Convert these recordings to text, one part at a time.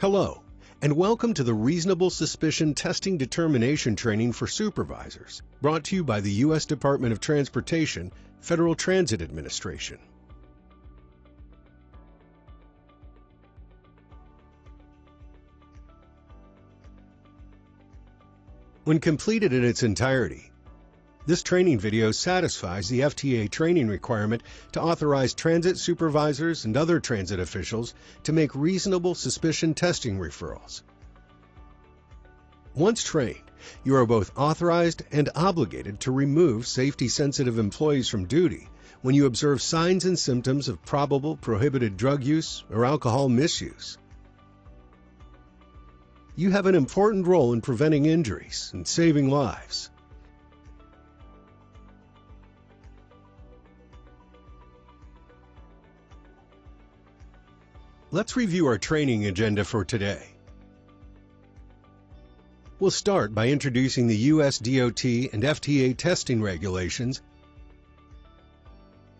Hello, and welcome to the Reasonable Suspicion Testing Determination Training for Supervisors, brought to you by the U.S. Department of Transportation, Federal Transit Administration. When completed in its entirety, this training video satisfies the FTA training requirement to authorize transit supervisors and other transit officials to make reasonable suspicion testing referrals. Once trained, you are both authorized and obligated to remove safety-sensitive employees from duty when you observe signs and symptoms of probable prohibited drug use or alcohol misuse. You have an important role in preventing injuries and saving lives. Let's review our training agenda for today. We'll start by introducing the U.S. DOT and FTA testing regulations,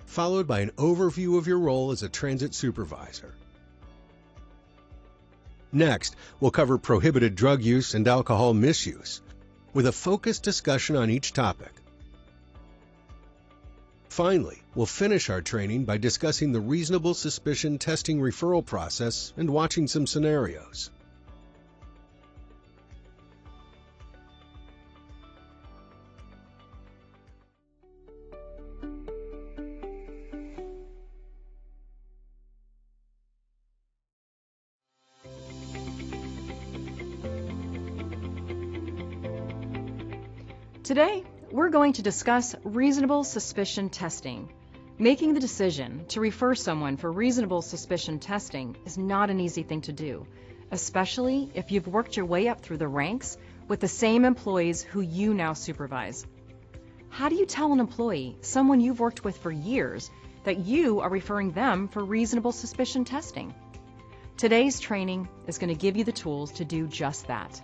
followed by an overview of your role as a transit supervisor. Next, we'll cover prohibited drug use and alcohol misuse, with a focused discussion on each topic. Finally, we'll finish our training by discussing the reasonable suspicion testing referral process and watching some scenarios. Today, we're going to discuss reasonable suspicion testing. Making the decision to refer someone for reasonable suspicion testing is not an easy thing to do, especially if you've worked your way up through the ranks with the same employees who you now supervise. How do you tell an employee, someone you've worked with for years, that you are referring them for reasonable suspicion testing? Today's training is going to give you the tools to do just that.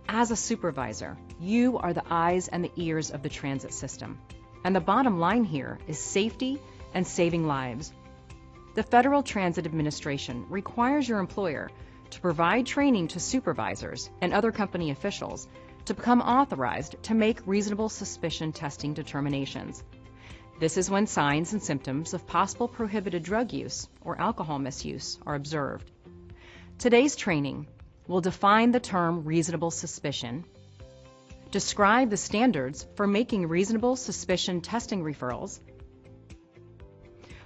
As a supervisor, you are the eyes and the ears of the transit system. And the bottom line here is safety and saving lives. The Federal Transit Administration requires your employer to provide training to supervisors and other company officials to become authorized to make reasonable suspicion testing determinations. This is when signs and symptoms of possible prohibited drug use or alcohol misuse are observed. Today's training will define the term reasonable suspicion, describe the standards for making reasonable suspicion testing referrals,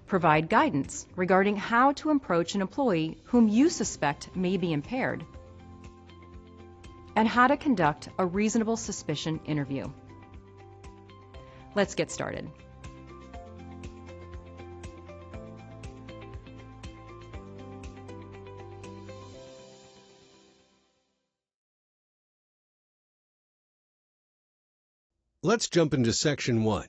provide guidance regarding how to approach an employee whom you suspect may be impaired, and how to conduct a reasonable suspicion interview. Let's get started. Let's jump into Section 1.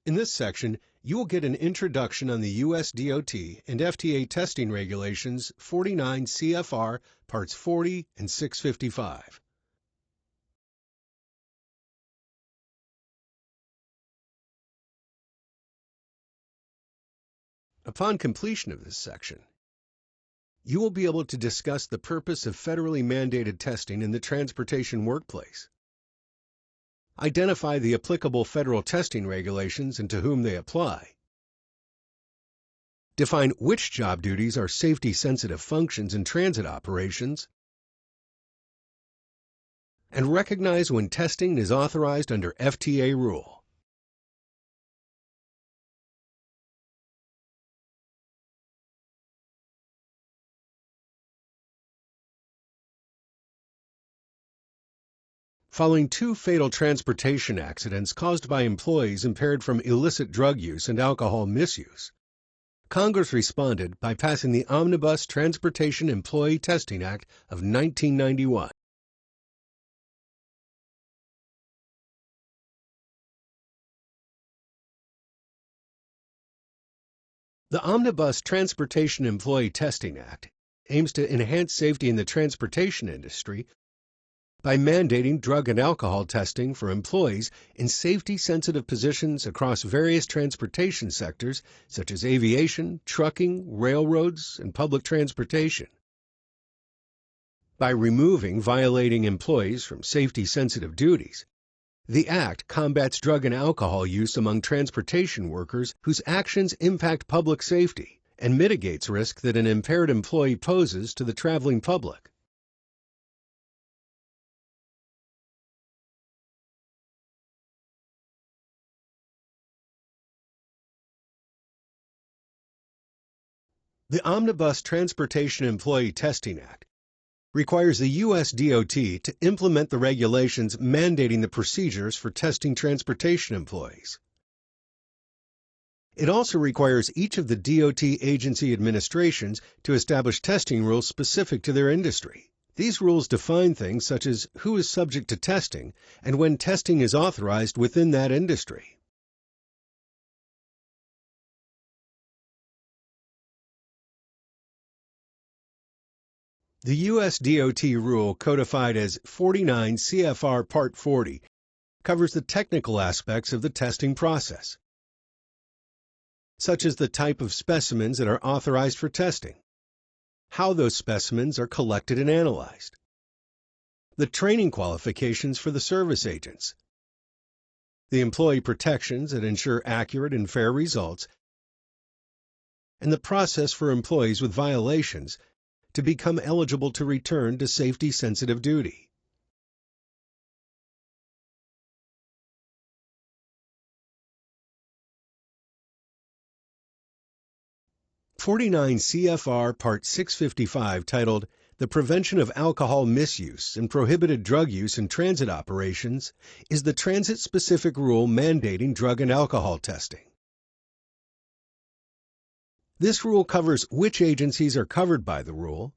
In this section, you will get an introduction on the U.S. DOT and FTA testing regulations 49 CFR Parts 40 and 655. Upon completion of this section, you will be able to discuss the purpose of federally mandated testing in the transportation workplace, identify the applicable federal testing regulations and to whom they apply, define which job duties are safety-sensitive functions in transit operations, and recognize when testing is authorized under FTA rule. Following two fatal transportation accidents caused by employees impaired from illicit drug use and alcohol misuse, Congress responded by passing the Omnibus Transportation Employee Testing Act of 1991. The Omnibus Transportation Employee Testing Act aims to enhance safety in the transportation industry by mandating drug and alcohol testing for employees in safety-sensitive positions across various transportation sectors such as aviation, trucking, railroads, and public transportation. By removing violating employees from safety-sensitive duties, the Act combats drug and alcohol use among transportation workers whose actions impact public safety and mitigates risk that an impaired employee poses to the traveling public. The Omnibus Transportation Employee Testing Act requires the U.S. DOT to implement the regulations mandating the procedures for testing transportation employees. It also requires each of the DOT agency administrations to establish testing rules specific to their industry. These rules define things such as who is subject to testing and when testing is authorized within that industry. The U.S. DOT rule codified as 49 CFR Part 40 covers the technical aspects of the testing process, such as the type of specimens that are authorized for testing, how those specimens are collected and analyzed, the training qualifications for the service agents, the employee protections that ensure accurate and fair results, and the process for employees with violations to become eligible to return to safety-sensitive duty. (49 CFR Part 655) titled The Prevention of Alcohol Misuse and Prohibited Drug Use in Transit Operations is the transit-specific rule mandating drug and alcohol testing. This rule covers which agencies are covered by the rule,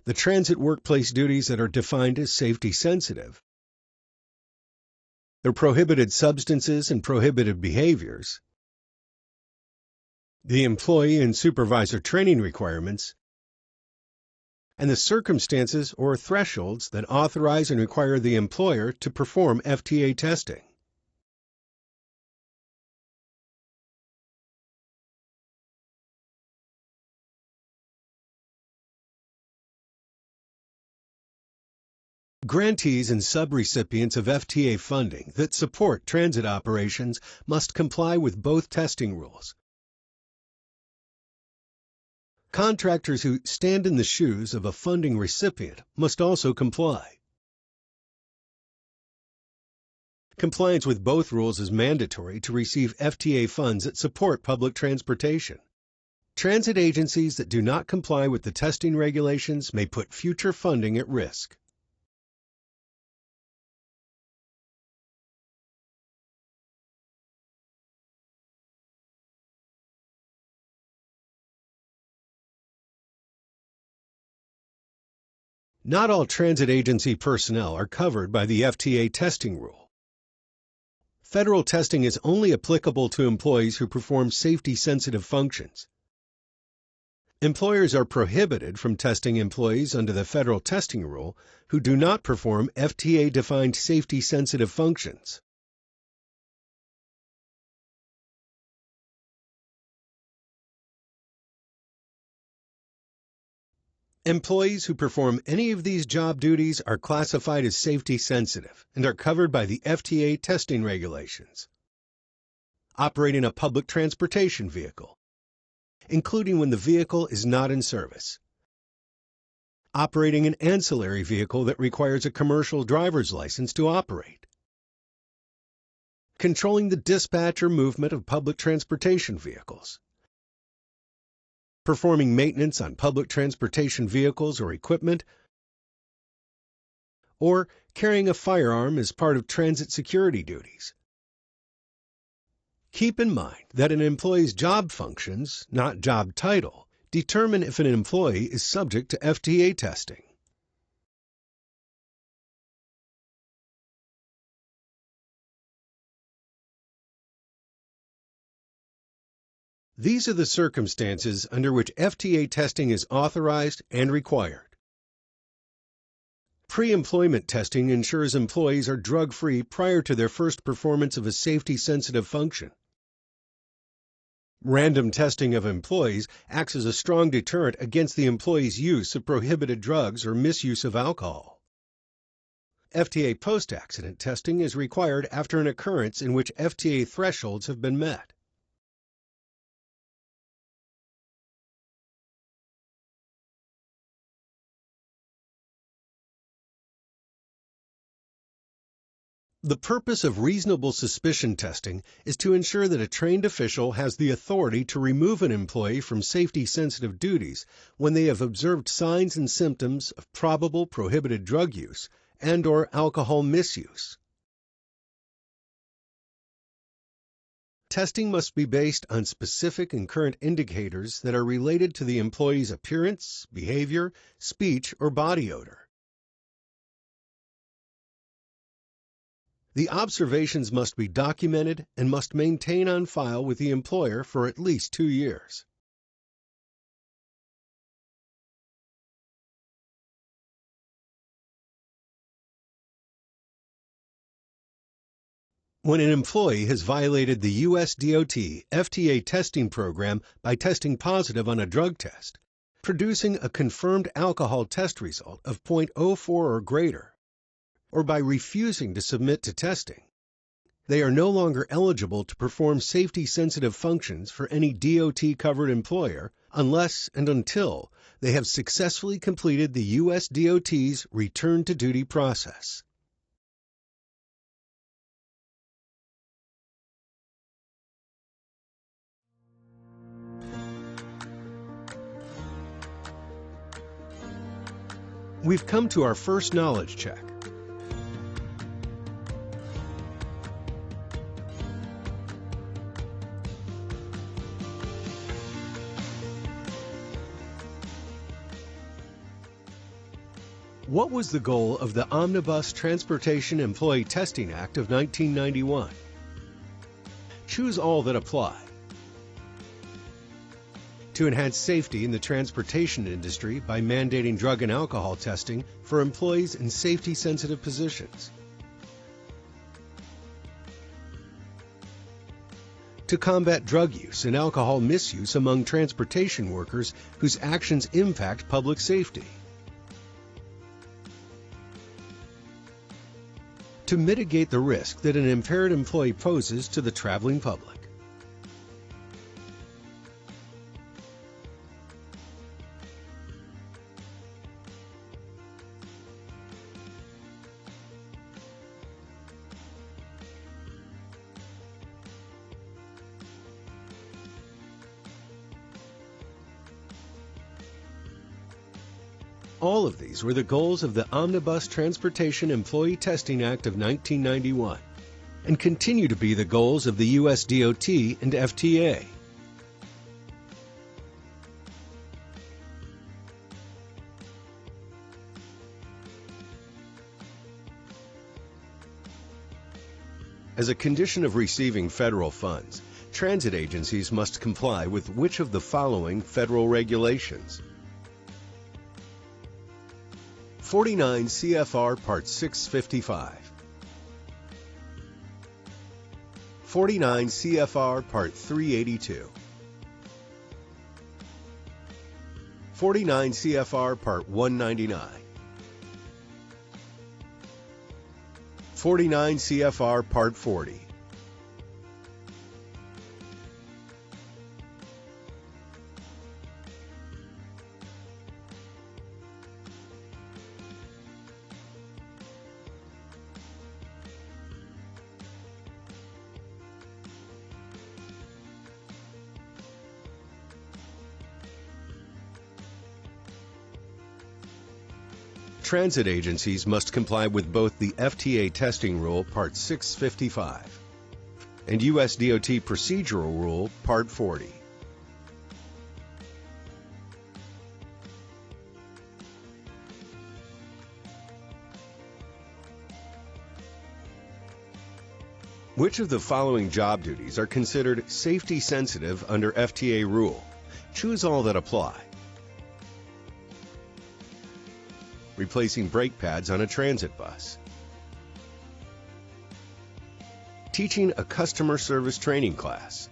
the transit workplace duties that are defined as safety sensitive, the prohibited substances and prohibited behaviors, the employee and supervisor training requirements, and the circumstances or thresholds that authorize and require the employer to perform FTA testing. Grantees and subrecipients of FTA funding that support transit operations must comply with both testing rules. Contractors who stand in the shoes of a funding recipient must also comply. Compliance with both rules is mandatory to receive FTA funds that support public transportation. Transit agencies that do not comply with the testing regulations may put future funding at risk. Not all transit agency personnel are covered by the FTA testing rule. Federal testing is only applicable to employees who perform safety-sensitive functions. Employers are prohibited from testing employees under the federal testing rule who do not perform FTA-defined safety-sensitive functions. Employees who perform any of these job duties are classified as safety sensitive and are covered by the FTA testing regulations. Operating a public transportation vehicle, including when the vehicle is not in service. Operating an ancillary vehicle that requires a commercial driver's license to operate. Controlling the dispatch or movement of public transportation vehicles. Performing maintenance on public transportation vehicles or equipment, or carrying a firearm as part of transit security duties. Keep in mind that an employee's job functions, not job title, determine if an employee is subject to FTA testing. These are the circumstances under which FTA testing is authorized and required. Pre-employment testing ensures employees are drug-free prior to their first performance of a safety-sensitive function. Random testing of employees acts as a strong deterrent against the employee's use of prohibited drugs or misuse of alcohol. FTA post-accident testing is required after an occurrence in which FTA thresholds have been met. The purpose of reasonable suspicion testing is to ensure that a trained official has the authority to remove an employee from safety-sensitive duties when they have observed signs and symptoms of probable prohibited drug use and/or alcohol misuse. Testing must be based on specific and current indicators that are related to the employee's appearance, behavior, speech, or body odor. The observations must be documented and must maintain on file with the employer for at least 2 years. When an employee has violated the U.S. DOT FTA testing program by testing positive on a drug test, producing a confirmed alcohol test result of .04 or greater, or by refusing to submit to testing, they are no longer eligible to perform safety-sensitive functions for any DOT-covered employer unless and until they have successfully completed the U.S. DOT's Return to Duty process. We've come to our first knowledge check. What was the goal of the Omnibus Transportation Employee Testing Act of 1991? Choose all that apply. To enhance safety in the transportation industry by mandating drug and alcohol testing for employees in safety-sensitive positions. To combat drug use and alcohol misuse among transportation workers whose actions impact public safety. To mitigate the risk that an impaired employee poses to the traveling public. All of these were the goals of the Omnibus Transportation Employee Testing Act of 1991 and continue to be the goals of the U.S. DOT and FTA. As a condition of receiving federal funds, transit agencies must comply with which of the following federal regulations? 49 CFR Part 655, 49 CFR Part 382, 49 CFR Part 199, 49 CFR Part 40, Transit agencies must comply with both the FTA Testing Rule Part 655 and U.S. DOT Procedural Rule Part 40. Which of the following job duties are considered safety sensitive under FTA rule? Choose all that apply. replacing brake pads on a transit bus. Teaching a customer service training class.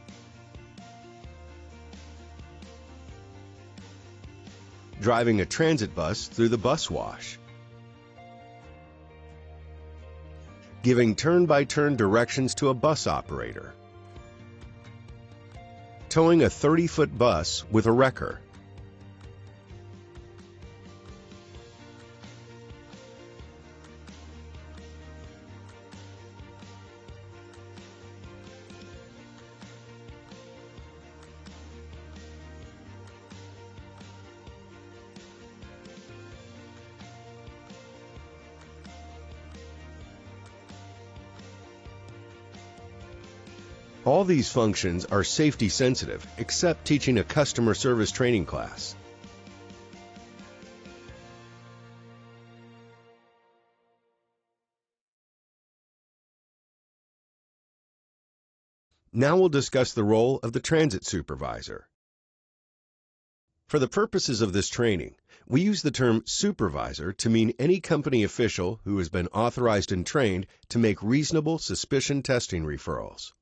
Driving a transit bus through the bus wash. Giving turn-by-turn directions to a bus operator. Towing a 30-foot bus with a wrecker. All these functions are safety sensitive, except teaching a customer service training class. Now we'll discuss the role of the transit supervisor. For the purposes of this training, we use the term supervisor to mean any company official who has been authorized and trained to make reasonable suspicion testing referrals.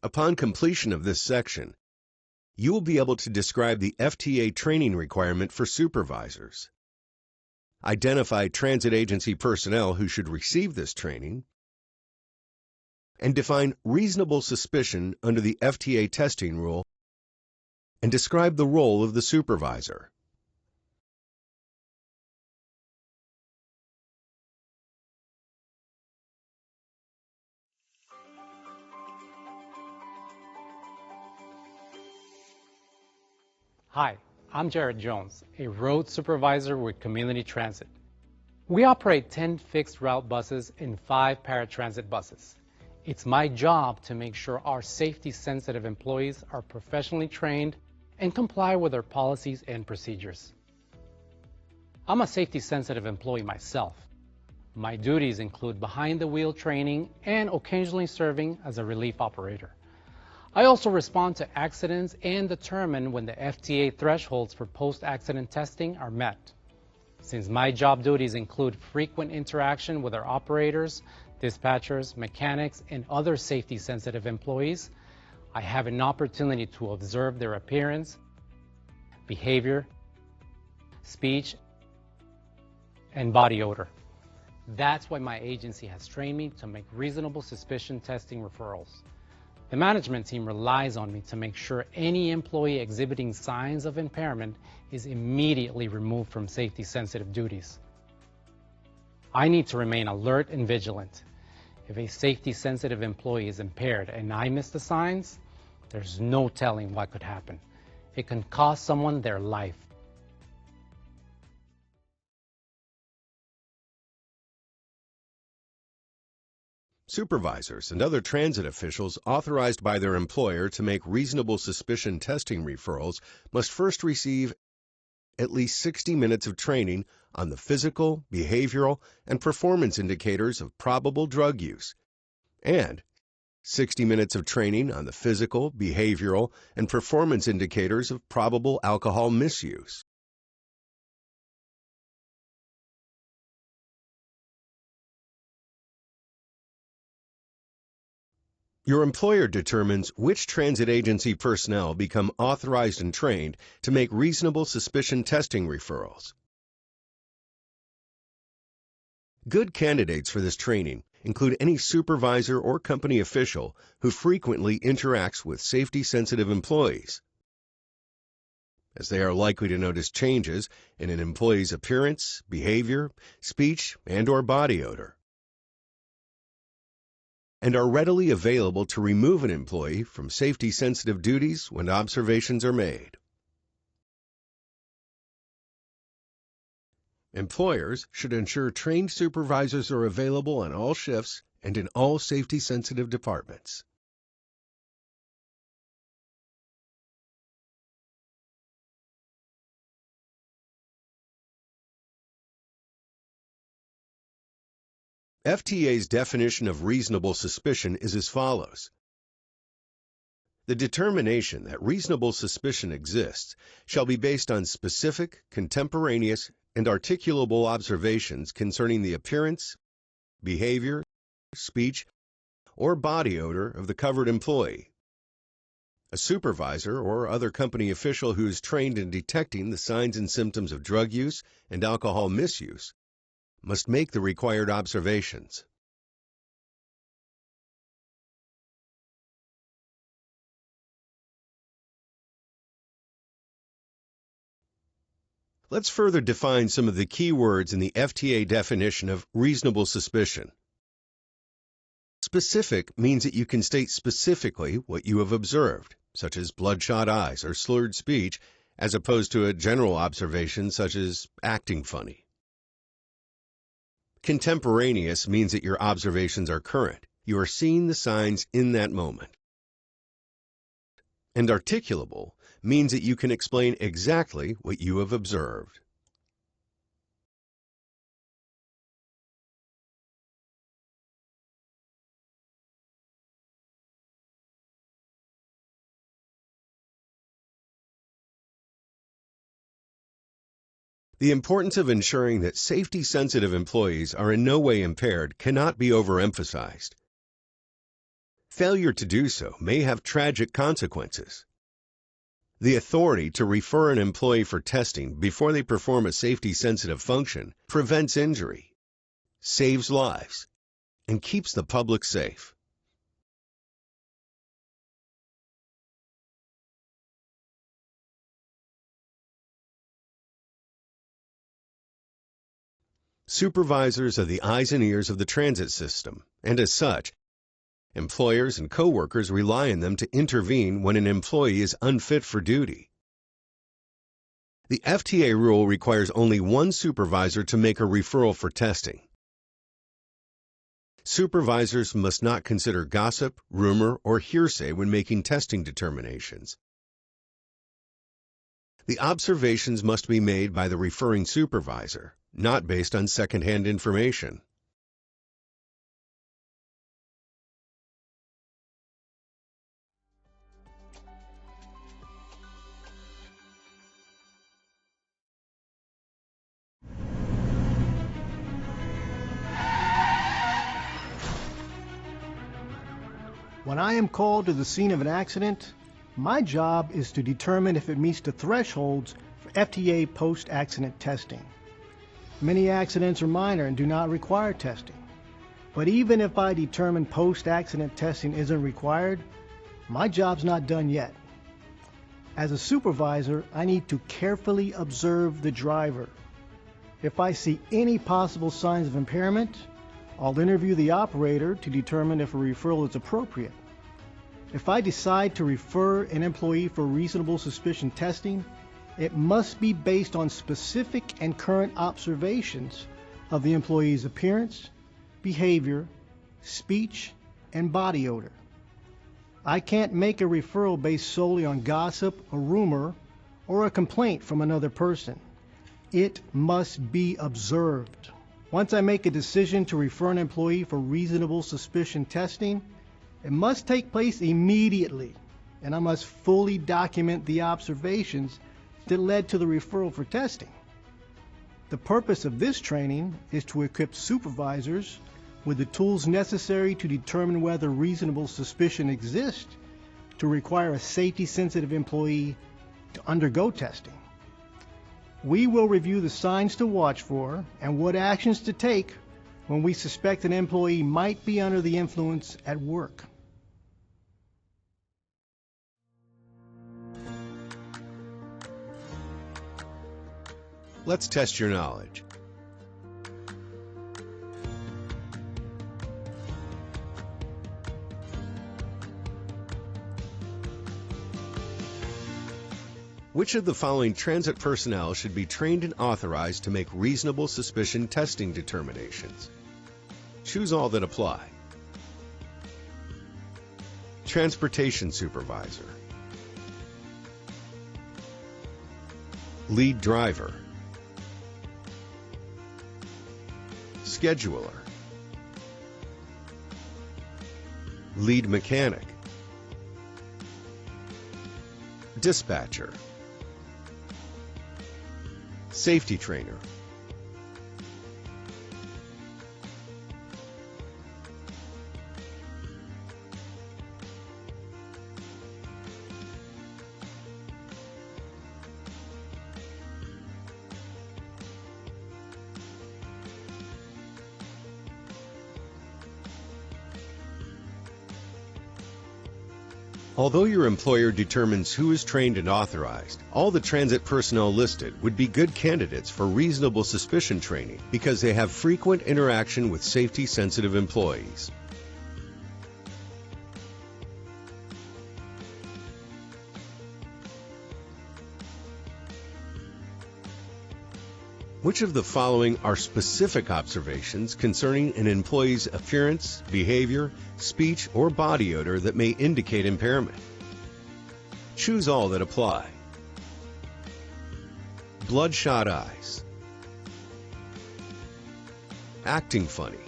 Upon completion of this section, you will be able to describe the FTA training requirement for supervisors, identify transit agency personnel who should receive this training, and define reasonable suspicion under the FTA testing rule, and describe the role of the supervisor. Hi, I'm Jared Jones, a road supervisor with Community Transit. We operate 10 fixed route buses and 5 paratransit buses. It's my job to make sure our safety-sensitive employees are professionally trained and comply with our policies and procedures. I'm a safety-sensitive employee myself. My duties include behind-the-wheel training and occasionally serving as a relief operator. I also respond to accidents and determine when the FTA thresholds for post-accident testing are met. Since my job duties include frequent interaction with our operators, dispatchers, mechanics, and other safety-sensitive employees, I have an opportunity to observe their appearance, behavior, speech, and body odor. That's why my agency has trained me to make reasonable suspicion testing referrals. The management team relies on me to make sure any employee exhibiting signs of impairment is immediately removed from safety-sensitive duties. I need to remain alert and vigilant. If a safety-sensitive employee is impaired and I miss the signs, there's no telling what could happen. It can cost someone their life. Supervisors and other transit officials authorized by their employer to make reasonable suspicion testing referrals must first receive at least 60 minutes of training on the physical, behavioral, and performance indicators of probable drug use, and 60 minutes of training on the physical, behavioral, and performance indicators of probable alcohol misuse. Your employer determines which transit agency personnel become authorized and trained to make reasonable suspicion testing referrals. Good candidates for this training include any supervisor or company official who frequently interacts with safety-sensitive employees, as they are likely to notice changes in an employee's appearance, behavior, speech, and/or body odor, and are readily available to remove an employee from safety-sensitive duties when observations are made. Employers should ensure trained supervisors are available on all shifts and in all safety-sensitive departments. FTA's definition of reasonable suspicion is as follows. The determination that reasonable suspicion exists shall be based on specific, contemporaneous, and articulable observations concerning the appearance, behavior, speech, or body odor of the covered employee. A supervisor or other company official who is trained in detecting the signs and symptoms of drug use and alcohol misuse must make the required observations. Let's further define some of the key words in the FTA definition of reasonable suspicion. Specific means that you can state specifically what you have observed, such as bloodshot eyes or slurred speech, as opposed to a general observation such as acting funny. Contemporaneous means that your observations are current. You are seeing the signs in that moment. And articulable means that you can explain exactly what you have observed. The importance of ensuring that safety-sensitive employees are in no way impaired cannot be overemphasized. Failure to do so may have tragic consequences. The authority to refer an employee for testing before they perform a safety-sensitive function prevents injury, saves lives, and keeps the public safe. Supervisors are the eyes and ears of the transit system, and as such, employers and coworkers rely on them to intervene when an employee is unfit for duty. The FTA rule requires only one supervisor to make a referral for testing. Supervisors must not consider gossip, rumor, or hearsay when making testing determinations. The observations must be made by the referring supervisor, not based on second-hand information. When I am called to the scene of an accident, my job is to determine if it meets the thresholds for FTA post-accident testing. Many accidents are minor and do not require testing. But even if I determine post-accident testing isn't required, my job's not done yet. As a supervisor, I need to carefully observe the driver. If I see any possible signs of impairment, I'll interview the operator to determine if a referral is appropriate. If I decide to refer an employee for reasonable suspicion testing, it must be based on specific and current observations of the employee's appearance, behavior, speech, and body odor. I can't make a referral based solely on gossip, a rumor, or a complaint from another person. It must be observed. Once I make a decision to refer an employee for reasonable suspicion testing, it must take place immediately, and I must fully document the observations that led to the referral for testing. The purpose of this training is to equip supervisors with the tools necessary to determine whether reasonable suspicion exists to require a safety-sensitive employee to undergo testing. We will review the signs to watch for and what actions to take when we suspect an employee might be under the influence at work. Let's test your knowledge. Which of the following transit personnel should be trained and authorized to make reasonable suspicion testing determinations? Choose all that apply. Transportation supervisor, lead driver, scheduler, lead mechanic, dispatcher, safety trainer, Although your employer determines who is trained and authorized, all the transit personnel listed would be good candidates for reasonable suspicion training because they have frequent interaction with safety-sensitive employees. Which of the following are specific observations concerning an employee's appearance, behavior, speech, or body odor that may indicate impairment? Choose all that apply. Bloodshot eyes, acting funny,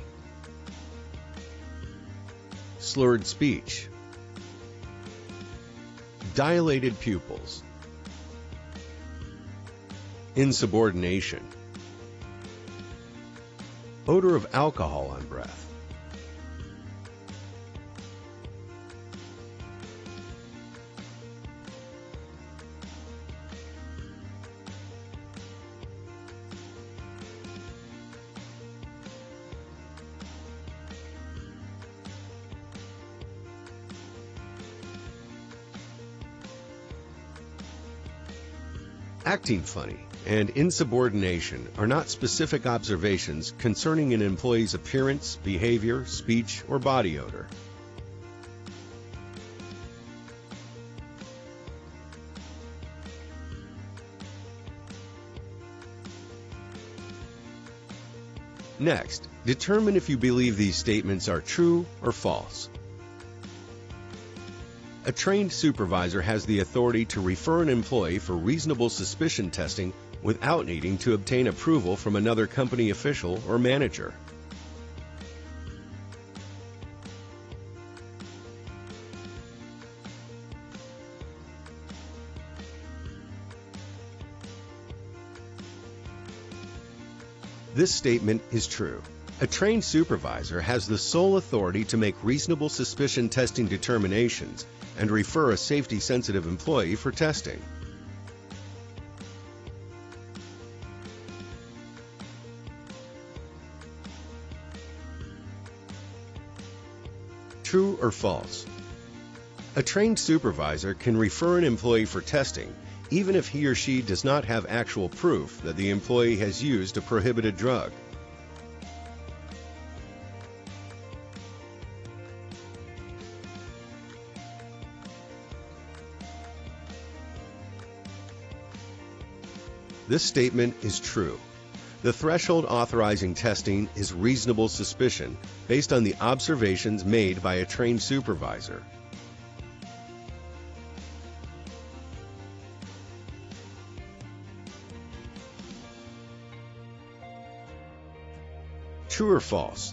slurred speech, dilated pupils, insubordination, odor of alcohol on breath, acting funny and insubordination are not specific observations concerning an employee's appearance, behavior, speech, or body odor. Next, determine if you believe these statements are true or false. A trained supervisor has the authority to refer an employee for reasonable suspicion testing without needing to obtain approval from another company official or manager. This statement is true. A trained supervisor has the sole authority to make reasonable suspicion testing determinations and refer a safety-sensitive employee for testing. True or false? A trained supervisor can refer an employee for testing even if he or she does not have actual proof that the employee has used a prohibited drug. This statement is true. The threshold authorizing testing is reasonable suspicion based on the observations made by a trained supervisor. True or false?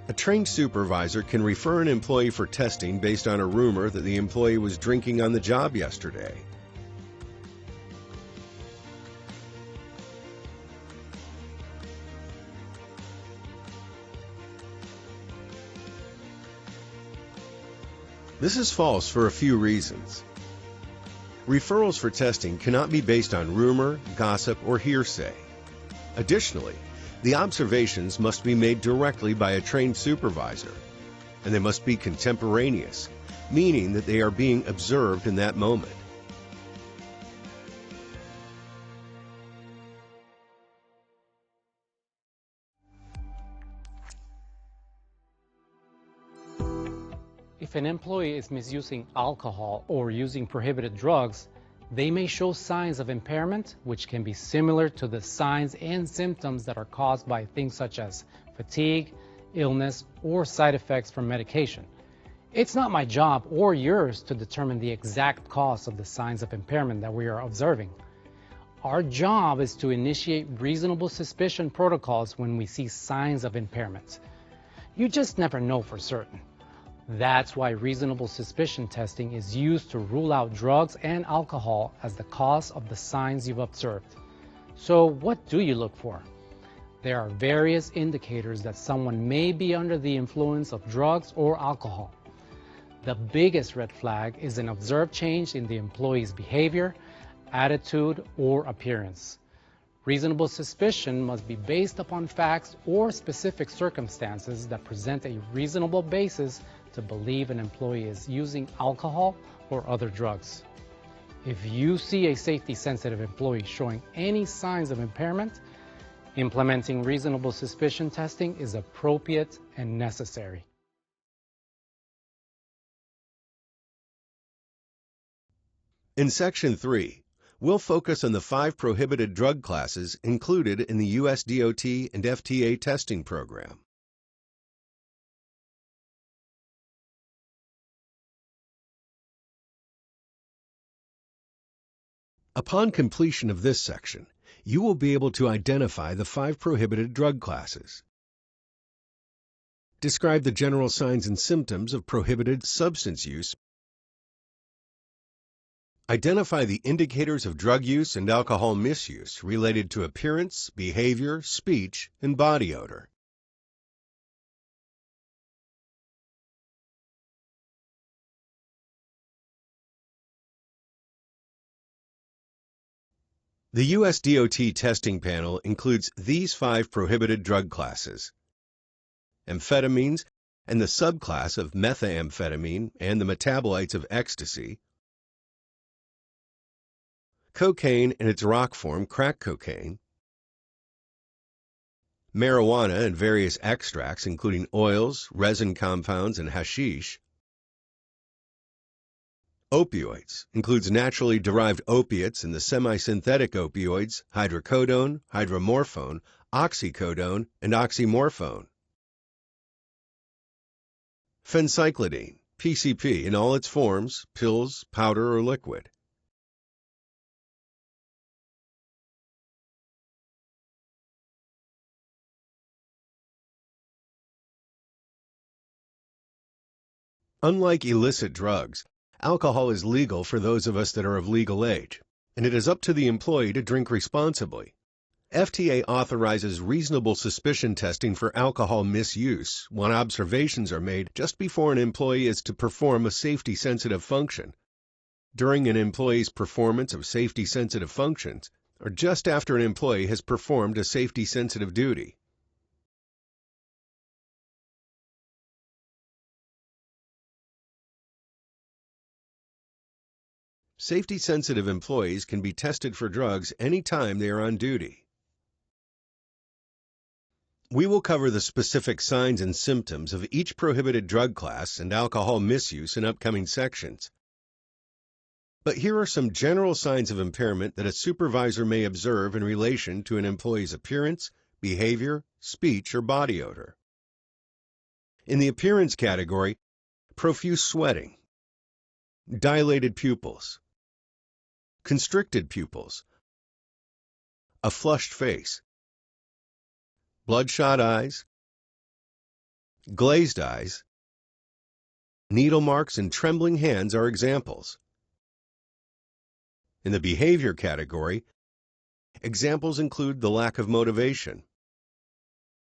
A trained supervisor can refer an employee for testing based on a rumor that the employee was drinking on the job yesterday. This is false for a few reasons. Referrals for testing cannot be based on rumor, gossip, or hearsay. Additionally, the observations must be made directly by a trained supervisor, and they must be contemporaneous, meaning that they are being observed in that moment. If an employee is misusing alcohol or using prohibited drugs, they may show signs of impairment, which can be similar to the signs and symptoms that are caused by things such as fatigue, illness, or side effects from medication. It's not my job or yours to determine the exact cause of the signs of impairment that we are observing. Our job is to initiate reasonable suspicion protocols when we see signs of impairment. You just never know for certain. That's why reasonable suspicion testing is used to rule out drugs and alcohol as the cause of the signs you've observed. So what do you look for? There are various indicators that someone may be under the influence of drugs or alcohol. The biggest red flag is an observed change in the employee's behavior, attitude, or appearance. Reasonable suspicion must be based upon facts or specific circumstances that present a reasonable basis to believe an employee is using alcohol or other drugs. If you see a safety-sensitive employee showing any signs of impairment, implementing reasonable suspicion testing is appropriate and necessary. In Section 3, we'll focus on the 5 prohibited drug classes included in the U.S. DOT and FTA testing program. Upon completion of this section, you will be able to identify the 5 prohibited drug classes. Describe the general signs and symptoms of prohibited substance use. Identify the indicators of drug use and alcohol misuse related to appearance, behavior, speech, and body odor. The U.S. DOT testing panel includes these 5 prohibited drug classes: amphetamines and the subclass of methamphetamine and the metabolites of ecstasy, cocaine and its rock form, crack cocaine, marijuana and various extracts including oils, resin compounds, and hashish. Opioids includes naturally derived opiates and the semi-synthetic opioids hydrocodone, hydromorphone, oxycodone, and oxymorphone. Phencyclidine, PCP in all its forms, pills, powder, or liquid. Unlike illicit drugs, alcohol is legal for those of us that are of legal age, and it is up to the employee to drink responsibly. FTA authorizes reasonable suspicion testing for alcohol misuse when observations are made just before an employee is to perform a safety-sensitive function, during an employee's performance of safety-sensitive functions, or just after an employee has performed a safety-sensitive duty. Safety-sensitive employees can be tested for drugs anytime they are on duty. We will cover the specific signs and symptoms of each prohibited drug class and alcohol misuse in upcoming sections. But here are some general signs of impairment that a supervisor may observe in relation to an employee's appearance, behavior, speech, or body odor. In the appearance category, profuse sweating, dilated pupils, constricted pupils, a flushed face, bloodshot eyes, glazed eyes, needle marks, and trembling hands are examples. In the behavior category, examples include the lack of motivation,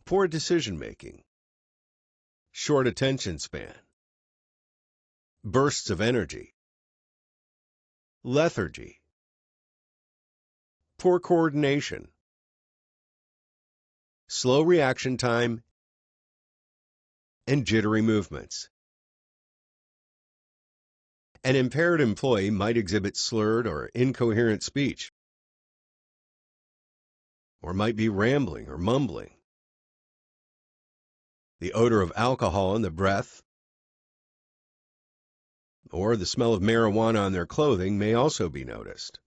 poor decision-making, short attention span, bursts of energy, lethargy, poor coordination, slow reaction time, and jittery movements. An impaired employee might exhibit slurred or incoherent speech, or might be rambling or mumbling. The odor of alcohol in the breath or the smell of marijuana on their clothing may also be noticed.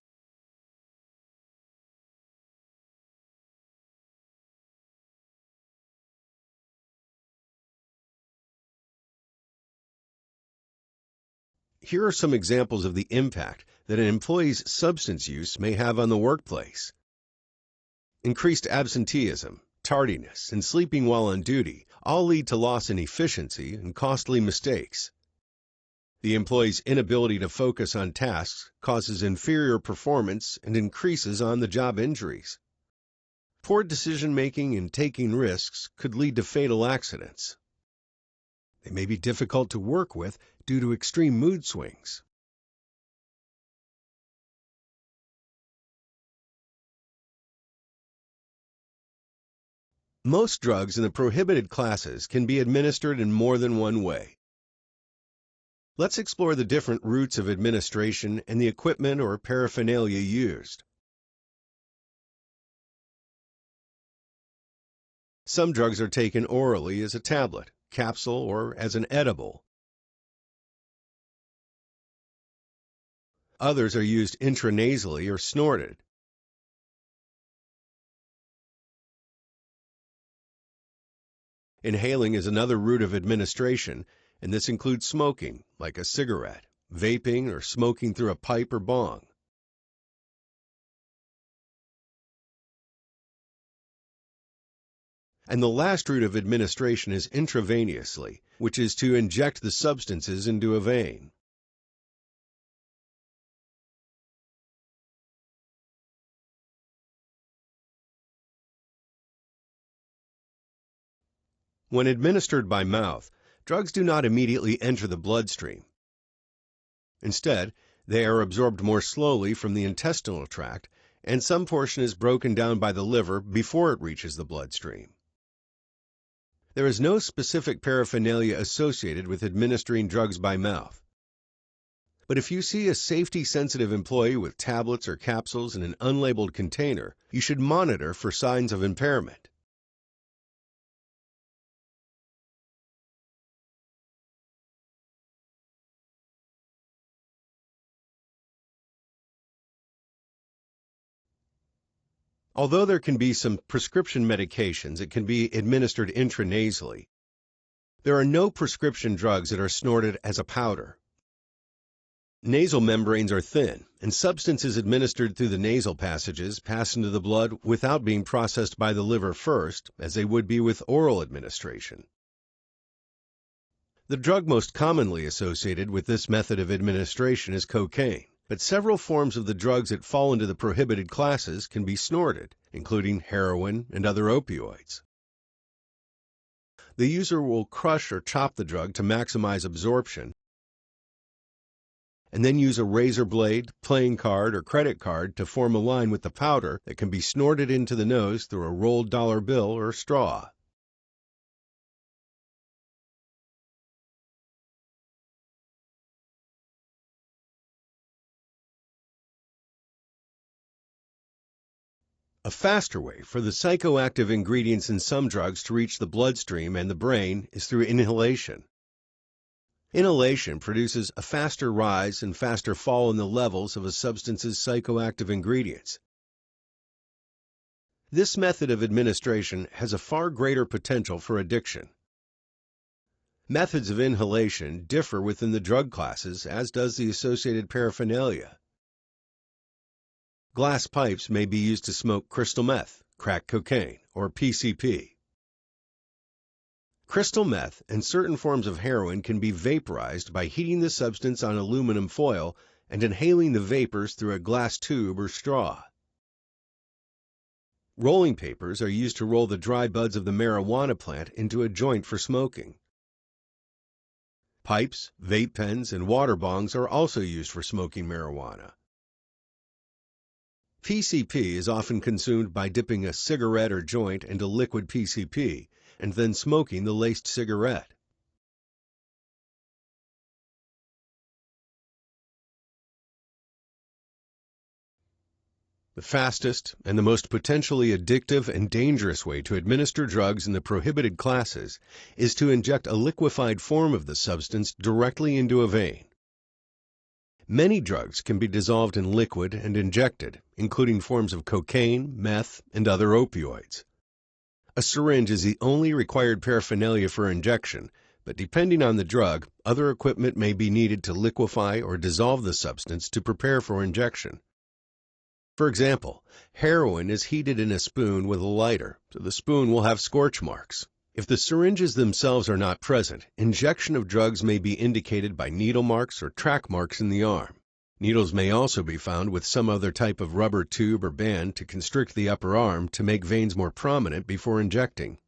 Here are some examples of the impact that an employee's substance use may have on the workplace. Increased absenteeism, tardiness, and sleeping while on duty all lead to loss in efficiency and costly mistakes. The employee's inability to focus on tasks causes inferior performance and increases on-the-job injuries. Poor decision-making and taking risks could lead to fatal accidents. They may be difficult to work with due to extreme mood swings. Most drugs in the prohibited classes can be administered in more than one way. Let's explore the different routes of administration and the equipment or paraphernalia used. Some drugs are taken orally as a tablet, capsule, or as an edible. Others are used intranasally or snorted. Inhaling is another route of administration, and this includes smoking, like a cigarette, vaping, or smoking through a pipe or bong. And the last route of administration is intravenously, which is to inject the substances into a vein. When administered by mouth, drugs do not immediately enter the bloodstream. Instead, they are absorbed more slowly from the intestinal tract, and some portion is broken down by the liver before it reaches the bloodstream. There is no specific paraphernalia associated with administering drugs by mouth. But if you see a safety-sensitive employee with tablets or capsules in an unlabeled container, you should monitor for signs of impairment. Although there can be some prescription medications that can be administered intranasally, there are no prescription drugs that are snorted as a powder. Nasal membranes are thin, and substances administered through the nasal passages pass into the blood without being processed by the liver first, as they would be with oral administration. The drug most commonly associated with this method of administration is cocaine. But several forms of the drugs that fall into the prohibited classes can be snorted, including heroin and other opioids. The user will crush or chop the drug to maximize absorption, and then use a razor blade, playing card, or credit card to form a line with the powder that can be snorted into the nose through a rolled dollar bill or straw. A faster way for the psychoactive ingredients in some drugs to reach the bloodstream and the brain is through inhalation. Inhalation produces a faster rise and faster fall in the levels of a substance's psychoactive ingredients. This method of administration has a far greater potential for addiction. Methods of inhalation differ within the drug classes, as does the associated paraphernalia. Glass pipes may be used to smoke crystal meth, crack cocaine, or PCP. Crystal meth and certain forms of heroin can be vaporized by heating the substance on aluminum foil and inhaling the vapors through a glass tube or straw. Rolling papers are used to roll the dry buds of the marijuana plant into a joint for smoking. Pipes, vape pens, and water bongs are also used for smoking marijuana. PCP is often consumed by dipping a cigarette or joint into liquid PCP and then smoking the laced cigarette. The fastest and the most potentially addictive and dangerous way to administer drugs in the prohibited classes is to inject a liquefied form of the substance directly into a vein. Many drugs can be dissolved in liquid and injected, including forms of cocaine, meth, and other opioids. A syringe is the only required paraphernalia for injection, but depending on the drug, other equipment may be needed to liquefy or dissolve the substance to prepare for injection. For example, heroin is heated in a spoon with a lighter, so the spoon will have scorch marks. If the syringes themselves are not present, injection of drugs may be indicated by needle marks or track marks in the arm. Needles may also be found with some other type of rubber tube or band to constrict the upper arm to make veins more prominent before injecting.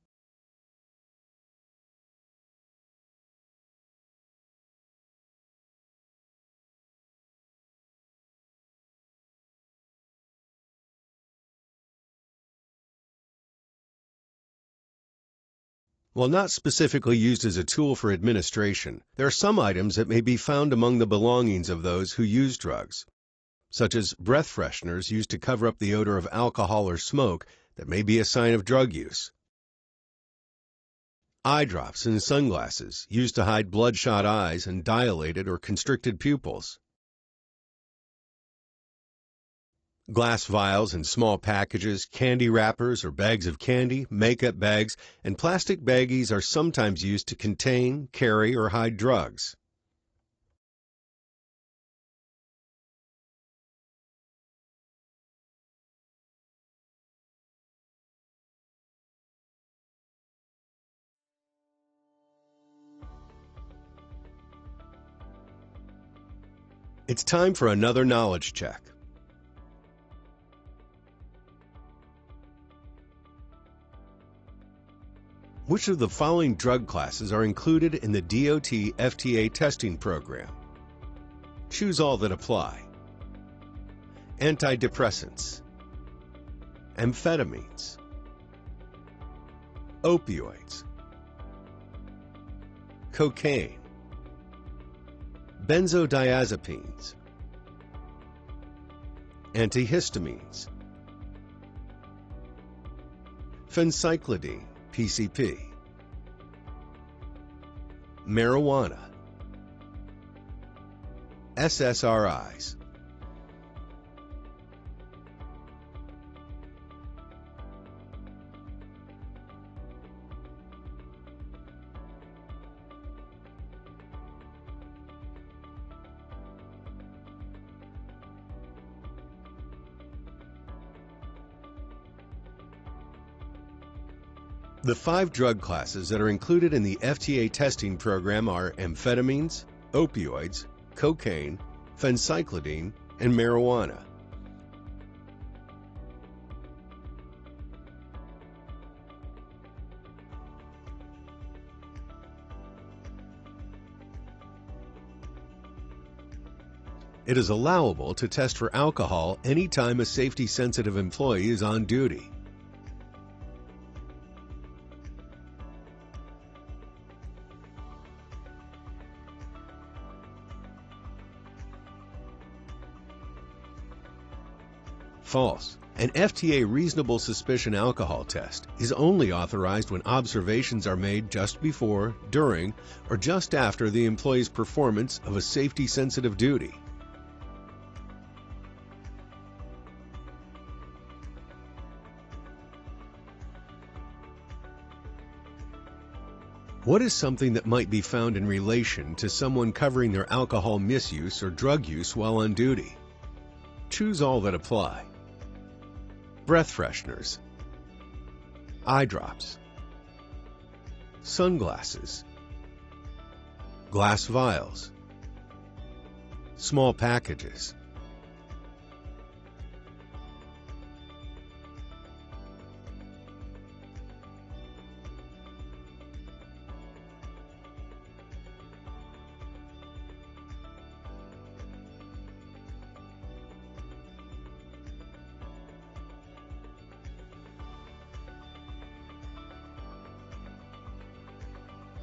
While not specifically used as a tool for administration, there are some items that may be found among the belongings of those who use drugs, such as breath fresheners used to cover up the odor of alcohol or smoke that may be a sign of drug use. Eye drops and sunglasses used to hide bloodshot eyes and dilated or constricted pupils. Glass vials and small packages, candy wrappers or bags of candy, makeup bags, and plastic baggies are sometimes used to contain, carry, or hide drugs. It's time for another knowledge check. Which of the following drug classes are included in the DOT FDA testing program? Choose all that apply. Antidepressants, amphetamines, opioids, cocaine, benzodiazepines, antihistamines, phencyclidine, PCP, marijuana, SSRIs. The 5 drug classes that are included in the FDA testing program are amphetamines, opioids, cocaine, phencyclidine, and marijuana. It is allowable to test for alcohol anytime a safety-sensitive employee is on duty. False. An FDA reasonable suspicion alcohol test is only authorized when observations are made just before, during, or just after the employee's performance of a safety-sensitive duty. What is something that might be found in relation to someone covering their alcohol misuse or drug use while on duty? Choose all that apply. Breath fresheners, eye drops, sunglasses, glass vials, small packages.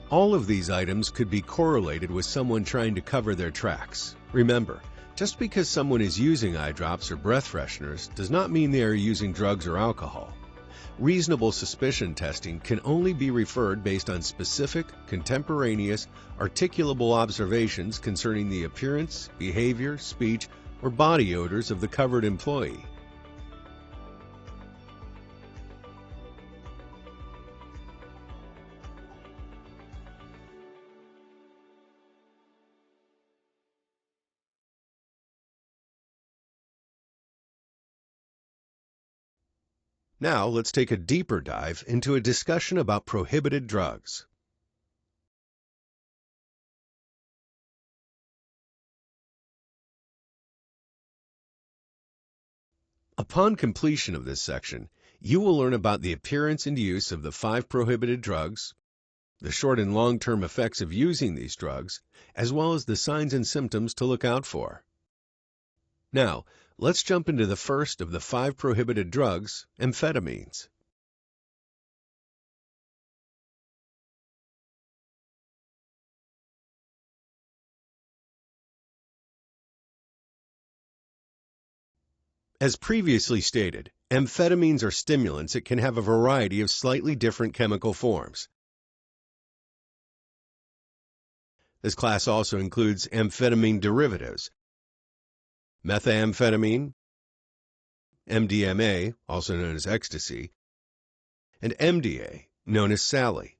All of these items could be correlated with someone trying to cover their tracks. Remember, just because someone is using eye drops or breath fresheners does not mean they are using drugs or alcohol. Reasonable suspicion testing can only be referred based on specific, contemporaneous, articulable observations concerning the appearance, behavior, speech, or body odors of the covered employee. Now let's take a deeper dive into a discussion about prohibited drugs. Upon completion of this section, you will learn about the appearance and use of the 5 prohibited drugs, the short and long-term effects of using these drugs, as well as the signs and symptoms to look out for. Now, let's jump into the first of the 5 prohibited drugs, amphetamines. As previously stated, amphetamines are stimulants that can have a variety of slightly different chemical forms. This class also includes amphetamine derivatives, methamphetamine, MDMA, also known as ecstasy, and MDA, known as Sally.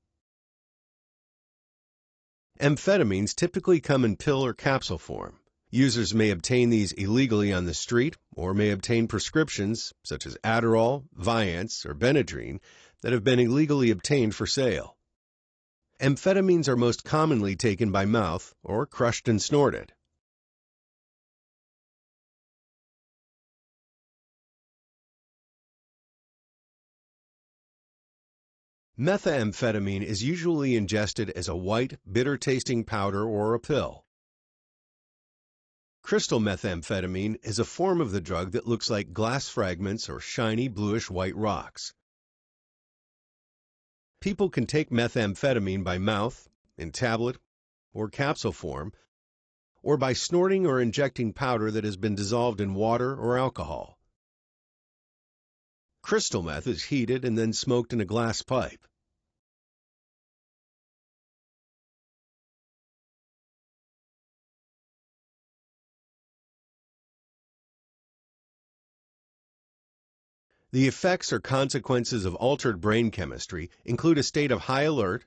Amphetamines typically come in pill or capsule form. Users may obtain these illegally on the street or may obtain prescriptions such as Adderall, Vyance, or Benadryl that have been illegally obtained for sale. Amphetamines are most commonly taken by mouth or crushed and snorted. Methamphetamine is usually ingested as a white, bitter-tasting powder or a pill. Crystal methamphetamine is a form of the drug that looks like glass fragments or shiny bluish-white rocks. People can take methamphetamine by mouth, in tablet or capsule form, or by snorting or injecting powder that has been dissolved in water or alcohol. Crystal meth is heated and then smoked in a glass pipe. The effects or consequences of altered brain chemistry include a state of high alert,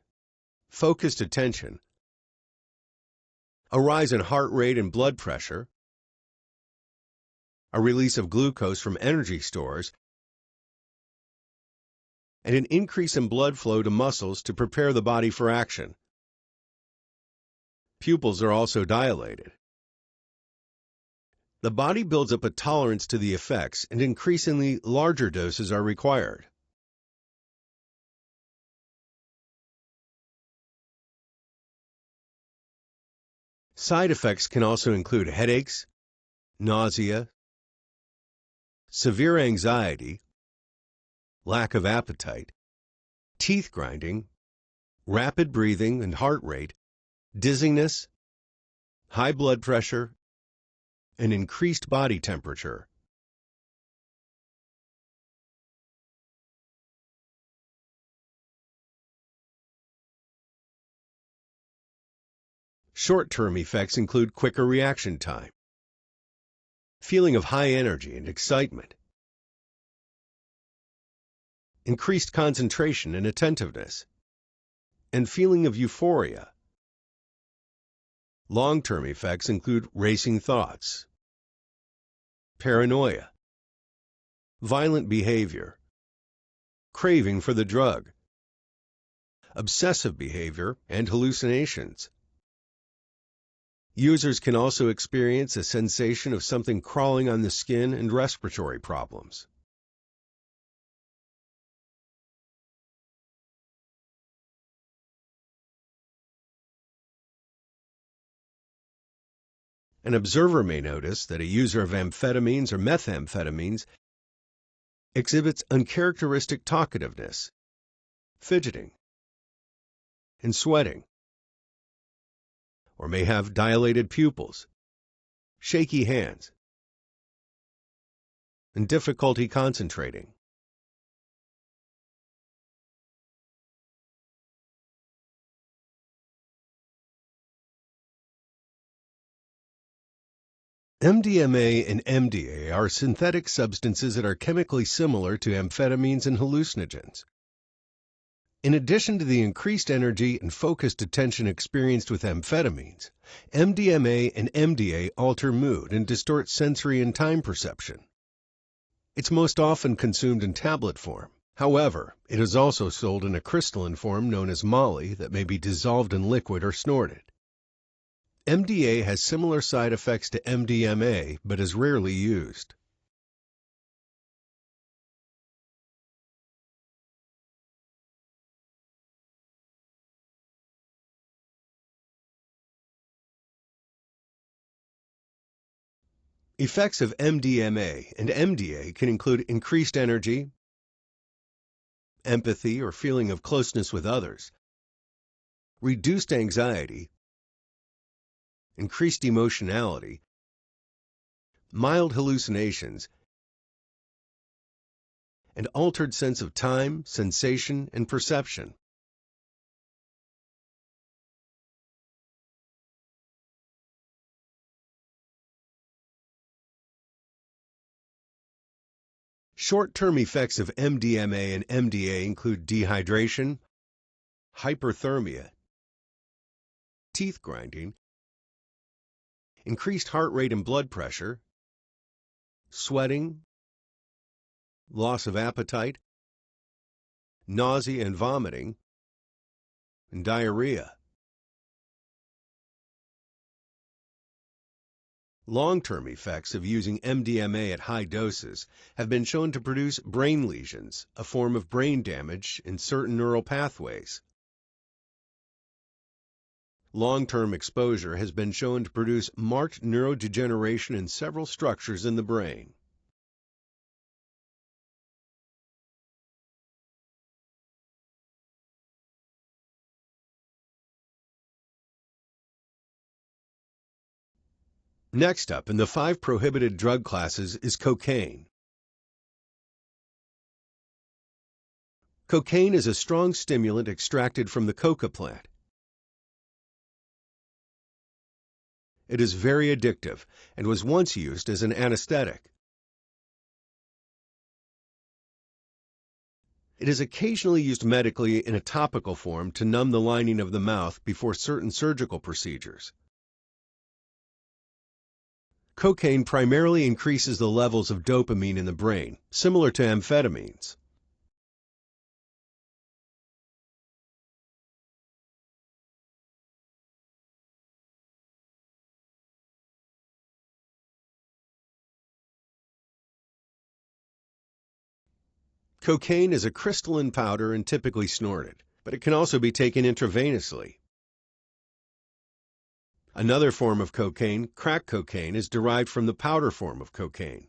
focused attention, a rise in heart rate and blood pressure, a release of glucose from energy stores, and an increase in blood flow to muscles to prepare the body for action. Pupils are also dilated. The body builds up a tolerance to the effects, and increasingly larger doses are required. Side effects can also include headaches, nausea, severe anxiety, lack of appetite, teeth grinding, rapid breathing and heart rate, dizziness, high blood pressure, and increased body temperature. Short-term effects include quicker reaction time, feeling of high energy and excitement, increased concentration and attentiveness, and feeling of euphoria. Long-term effects include racing thoughts, paranoia, violent behavior, craving for the drug, obsessive behavior, and hallucinations. Users can also experience a sensation of something crawling on the skin and respiratory problems. An observer may notice that a user of amphetamines or methamphetamines exhibits uncharacteristic talkativeness, fidgeting, and sweating, or may have dilated pupils, shaky hands, and difficulty concentrating. MDMA and MDA are synthetic substances that are chemically similar to amphetamines and hallucinogens. In addition to the increased energy and focused attention experienced with amphetamines, MDMA and MDA alter mood and distort sensory and time perception. It's most often consumed in tablet form. However, it is also sold in a crystalline form known as Molly that may be dissolved in liquid or snorted. MDA has similar side effects to MDMA but is rarely used. Effects of MDMA and MDA can include increased energy, empathy or feeling of closeness with others, reduced anxiety, increased emotionality, mild hallucinations, and altered sense of time, sensation, and perception. Short-term effects of MDMA and MDA include dehydration, hyperthermia, teeth grinding, increased heart rate and blood pressure, sweating, loss of appetite, nausea and vomiting, and diarrhea. Long-term effects of using MDMA at high doses have been shown to produce brain lesions, a form of brain damage in certain neural pathways. Long-term exposure has been shown to produce marked neurodegeneration in several structures in the brain. Next up in the 5 prohibited drug classes is cocaine. Cocaine is a strong stimulant extracted from the coca plant. It is very addictive and was once used as an anesthetic. It is occasionally used medically in a topical form to numb the lining of the mouth before certain surgical procedures. Cocaine primarily increases the levels of dopamine in the brain, similar to amphetamines. Cocaine is a crystalline powder and typically snorted, but it can also be taken intravenously. Another form of cocaine, crack cocaine, is derived from the powder form of cocaine.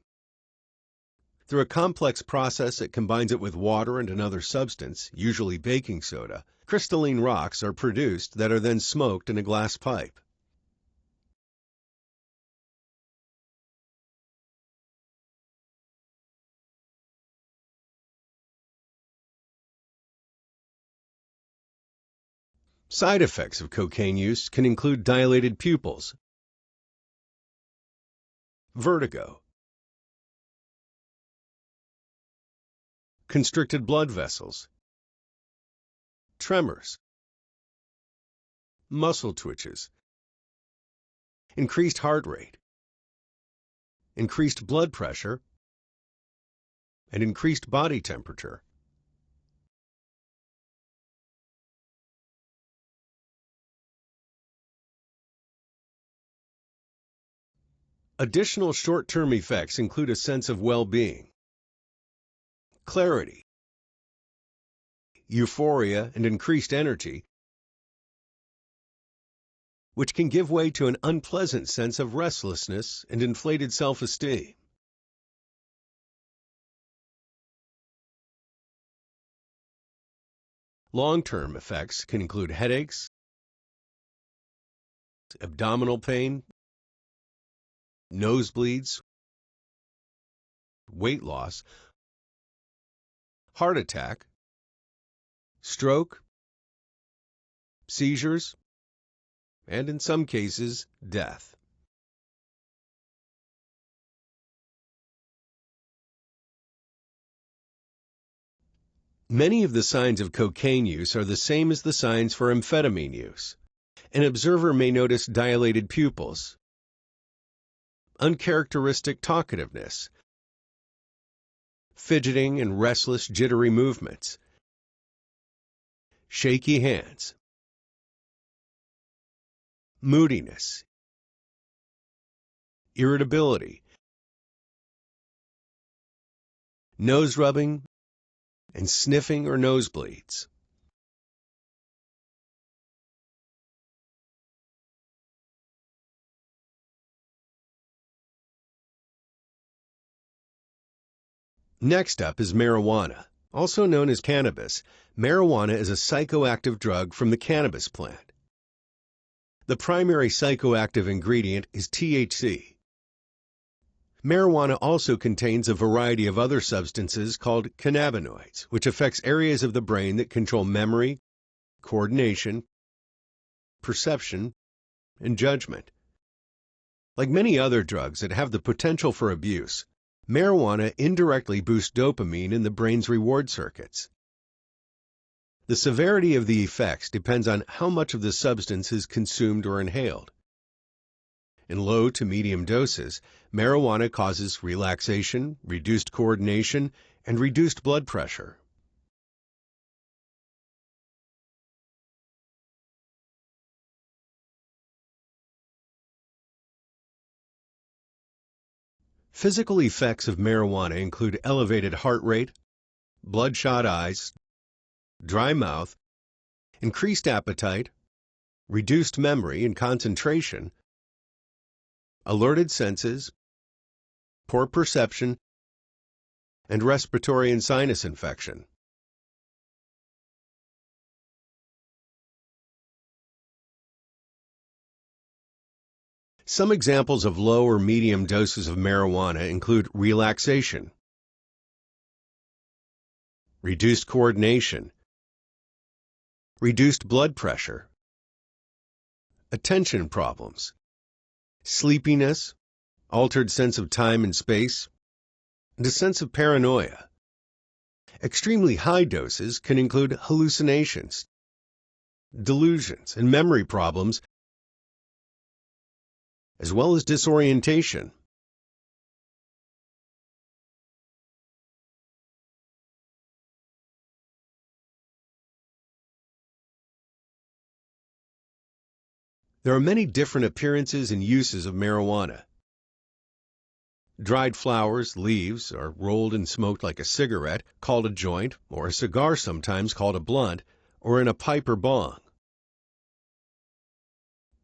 Through a complex process that combines it with water and another substance, usually baking soda, crystalline rocks are produced that are then smoked in a glass pipe. Side effects of cocaine use can include dilated pupils, vertigo, constricted blood vessels, tremors, muscle twitches, increased heart rate, increased blood pressure, and increased body temperature. Additional short-term effects include a sense of well-being, clarity, euphoria, and increased energy, which can give way to an unpleasant sense of restlessness and inflated self-esteem. Long-term effects can include headaches, abdominal pain, nosebleeds, weight loss, heart attack, stroke, seizures, and in some cases, death. Many of the signs of cocaine use are the same as the signs for amphetamine use. An observer may notice dilated pupils, uncharacteristic talkativeness, fidgeting and restless, jittery movements, shaky hands, moodiness, irritability, nose rubbing, and sniffing or nosebleeds. Next up is marijuana. Also known as cannabis, marijuana is a psychoactive drug from the cannabis plant. The primary psychoactive ingredient is THC. Marijuana also contains a variety of other substances called cannabinoids, which affects areas of the brain that control memory, coordination, perception, and judgment. Like many other drugs that have the potential for abuse, marijuana indirectly boosts dopamine in the brain's reward circuits. The severity of the effects depends on how much of the substance is consumed or inhaled. In low to medium doses, marijuana causes relaxation, reduced coordination, and reduced blood pressure. Physical effects of marijuana include elevated heart rate, bloodshot eyes, dry mouth, increased appetite, reduced memory and concentration, alerted senses, poor perception, and respiratory and sinus infection. Some examples of low or medium doses of marijuana include relaxation, reduced coordination, reduced blood pressure, attention problems, sleepiness, altered sense of time and space, and a sense of paranoia. Extremely high doses can include hallucinations, delusions, and memory problems, as well as disorientation. There are many different appearances and uses of marijuana. Dried flowers, leaves, are rolled and smoked like a cigarette, called a joint, or a cigar sometimes called a blunt, or in a pipe or bong.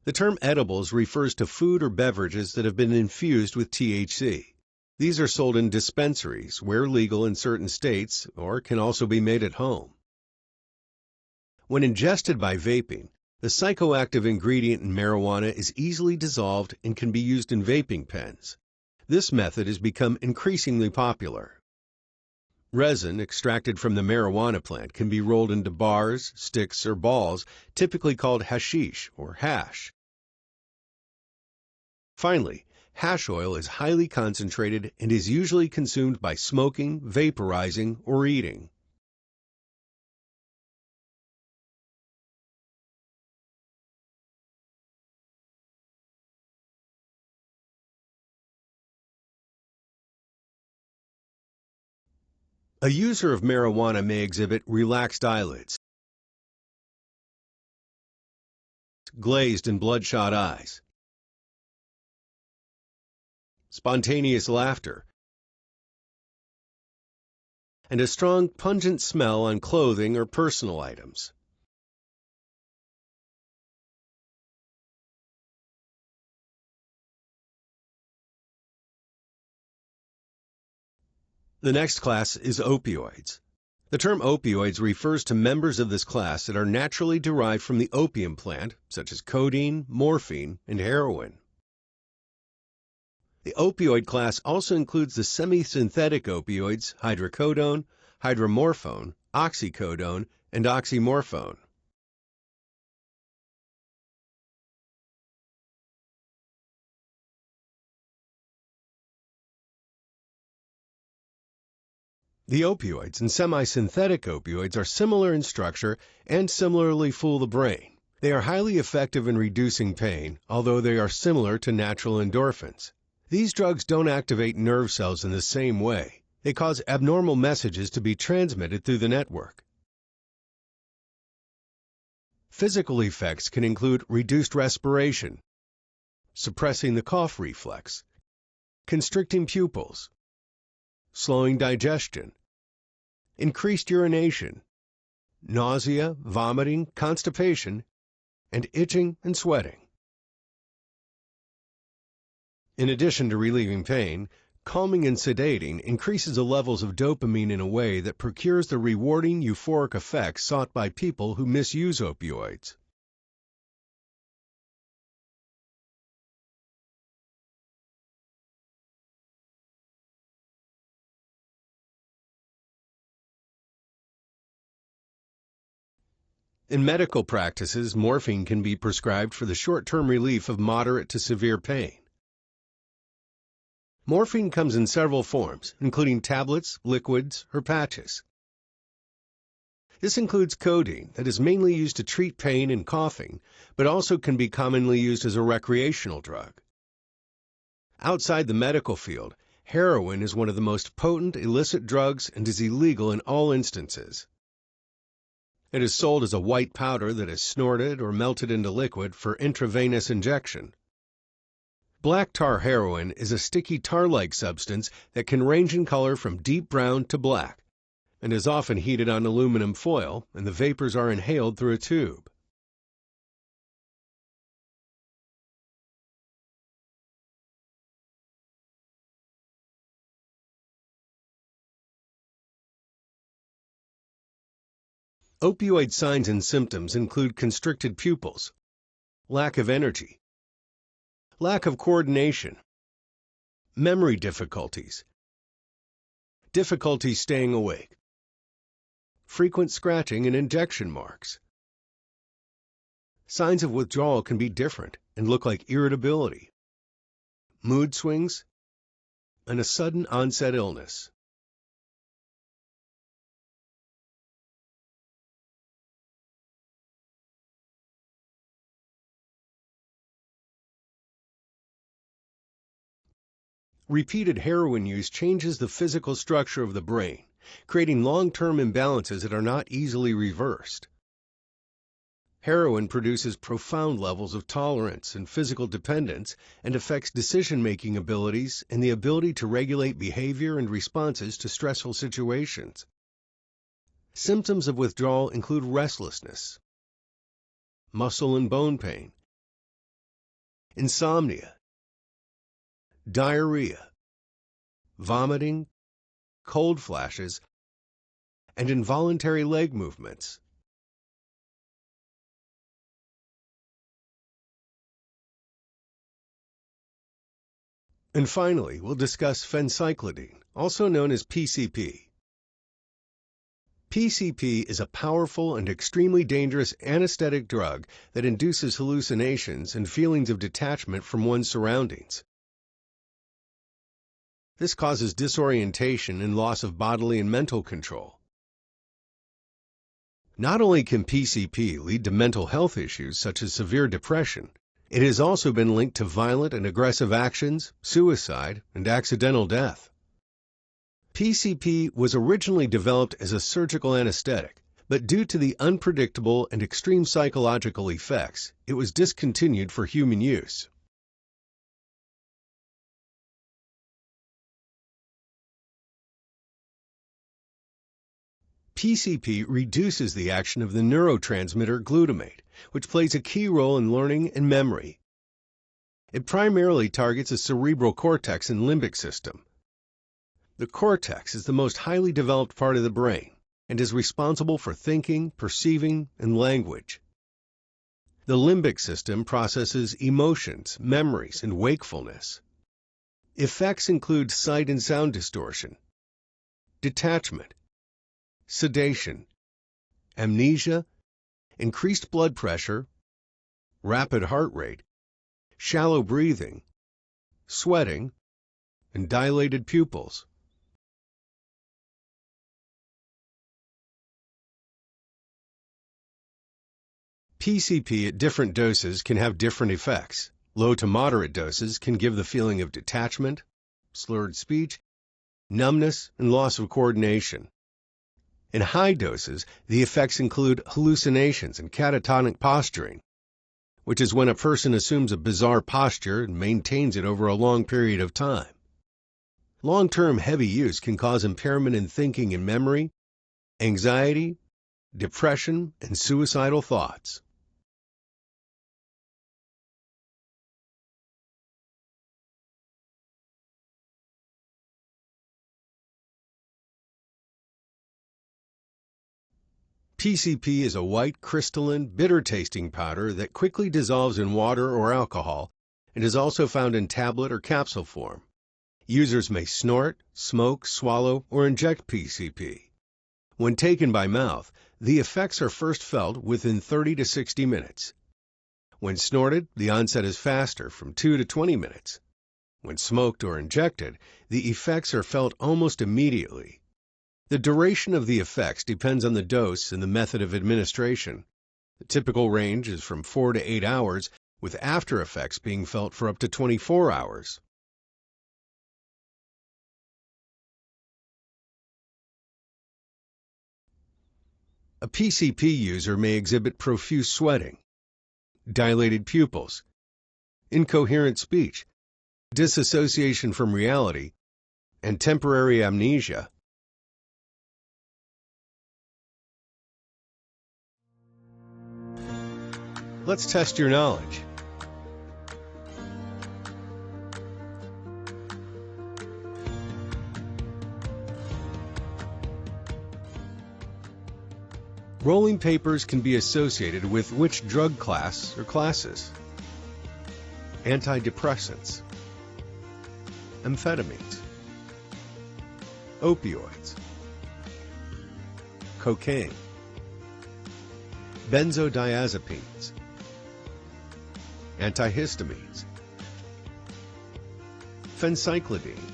The term edibles refers to food or beverages that have been infused with THC. These are sold in dispensaries, where legal in certain states, or can also be made at home. When ingested by vaping, the psychoactive ingredient in marijuana is easily dissolved and can be used in vaping pens. This method has become increasingly popular. Resin extracted from the marijuana plant can be rolled into bars, sticks, or balls, typically called hashish or hash. Finally, hash oil is highly concentrated and is usually consumed by smoking, vaporizing, or eating. A user of marijuana may exhibit relaxed eyelids, glazed and bloodshot eyes, spontaneous laughter, and a strong, pungent smell on clothing or personal items. The next class is opioids. The term opioids refers to members of this class that are naturally derived from the opium plant, such as codeine, morphine, and heroin. The opioid class also includes the semi-synthetic opioids hydrocodone, hydromorphone, oxycodone, and oxymorphone. The opioids and semi-synthetic opioids are similar in structure and similarly fool the brain. They are highly effective in reducing pain, although they are similar to natural endorphins. These drugs don't activate nerve cells in the same way. They cause abnormal messages to be transmitted through the network. Physical effects can include reduced respiration, suppressing the cough reflex, constricting pupils, slowing digestion, increased urination, nausea, vomiting, constipation, and itching and sweating. In addition to relieving pain, calming and sedating increases the levels of dopamine in a way that procures the rewarding euphoric effects sought by people who misuse opioids. In medical practices, morphine can be prescribed for the short-term relief of moderate to severe pain. Morphine comes in several forms, including tablets, liquids, or patches. This includes codeine, that is mainly used to treat pain and coughing, but also can be commonly used as a recreational drug. Outside the medical field, heroin is one of the most potent illicit drugs and is illegal in all instances. It is sold as a white powder that is snorted or melted into liquid for intravenous injection. Black tar heroin is a sticky tar-like substance that can range in color from deep brown to black and is often heated on aluminum foil, and the vapors are inhaled through a tube. Opioid signs and symptoms include constricted pupils, lack of energy, lack of coordination, memory difficulties, difficulty staying awake, frequent scratching and injection marks. Signs of withdrawal can be different and look like irritability, mood swings, and a sudden onset illness. Repeated heroin use changes the physical structure of the brain, creating long-term imbalances that are not easily reversed. Heroin produces profound levels of tolerance and physical dependence and affects decision-making abilities and the ability to regulate behavior and responses to stressful situations. Symptoms of withdrawal include restlessness, muscle and bone pain, insomnia, diarrhea, vomiting, cold flashes, and involuntary leg movements. And finally, we'll discuss phencyclidine, also known as PCP. PCP is a powerful and extremely dangerous anesthetic drug that induces hallucinations and feelings of detachment from one's surroundings. This causes disorientation and loss of bodily and mental control. Not only can PCP lead to mental health issues such as severe depression, it has also been linked to violent and aggressive actions, suicide, and accidental death. PCP was originally developed as a surgical anesthetic, but due to the unpredictable and extreme psychological effects, it was discontinued for human use. PCP reduces the action of the neurotransmitter glutamate, which plays a key role in learning and memory. It primarily targets the cerebral cortex and limbic system. The cortex is the most highly developed part of the brain and is responsible for thinking, perceiving, and language. The limbic system processes emotions, memories, and wakefulness. Effects include sight and sound distortion, detachment, sedation, amnesia, increased blood pressure, rapid heart rate, shallow breathing, sweating, and dilated pupils. PCP at different doses can have different effects. Low to moderate doses can give the feeling of detachment, slurred speech, numbness, and loss of coordination. In high doses, the effects include hallucinations and catatonic posturing, which is when a person assumes a bizarre posture and maintains it over a long period of time. Long-term heavy use can cause impairment in thinking and memory, anxiety, depression, and suicidal thoughts. PCP is a white, crystalline, bitter-tasting powder that quickly dissolves in water or alcohol and is also found in tablet or capsule form. Users may snort, smoke, swallow, or inject PCP. When taken by mouth, the effects are first felt within 30 to 60 minutes. When snorted, the onset is faster, from 2 to 20 minutes. When smoked or injected, the effects are felt almost immediately. The duration of the effects depends on the dose and the method of administration. The typical range is from 4 to 8 hours, with after effects being felt for up to 24 hours. A PCP user may exhibit profuse sweating, dilated pupils, incoherent speech, disassociation from reality, and temporary amnesia. Let's test your knowledge. Rolling papers can be associated with which drug class or classes? Antidepressants, amphetamines, opioids, cocaine, benzodiazepines, antihistamines, phencyclidine,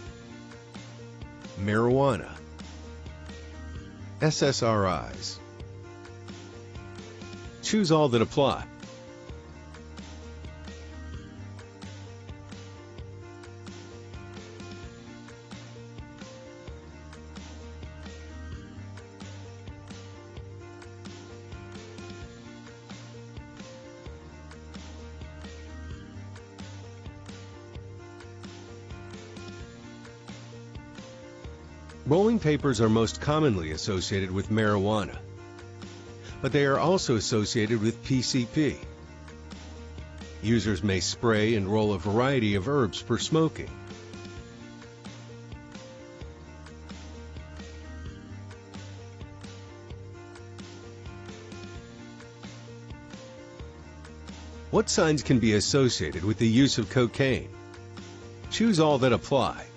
marijuana, SSRIs. Choose all that apply. Rolling papers are most commonly associated with marijuana, but they are also associated with PCP. Users may spray and roll a variety of herbs for smoking. What signs can be associated with the use of cocaine? Choose all that apply.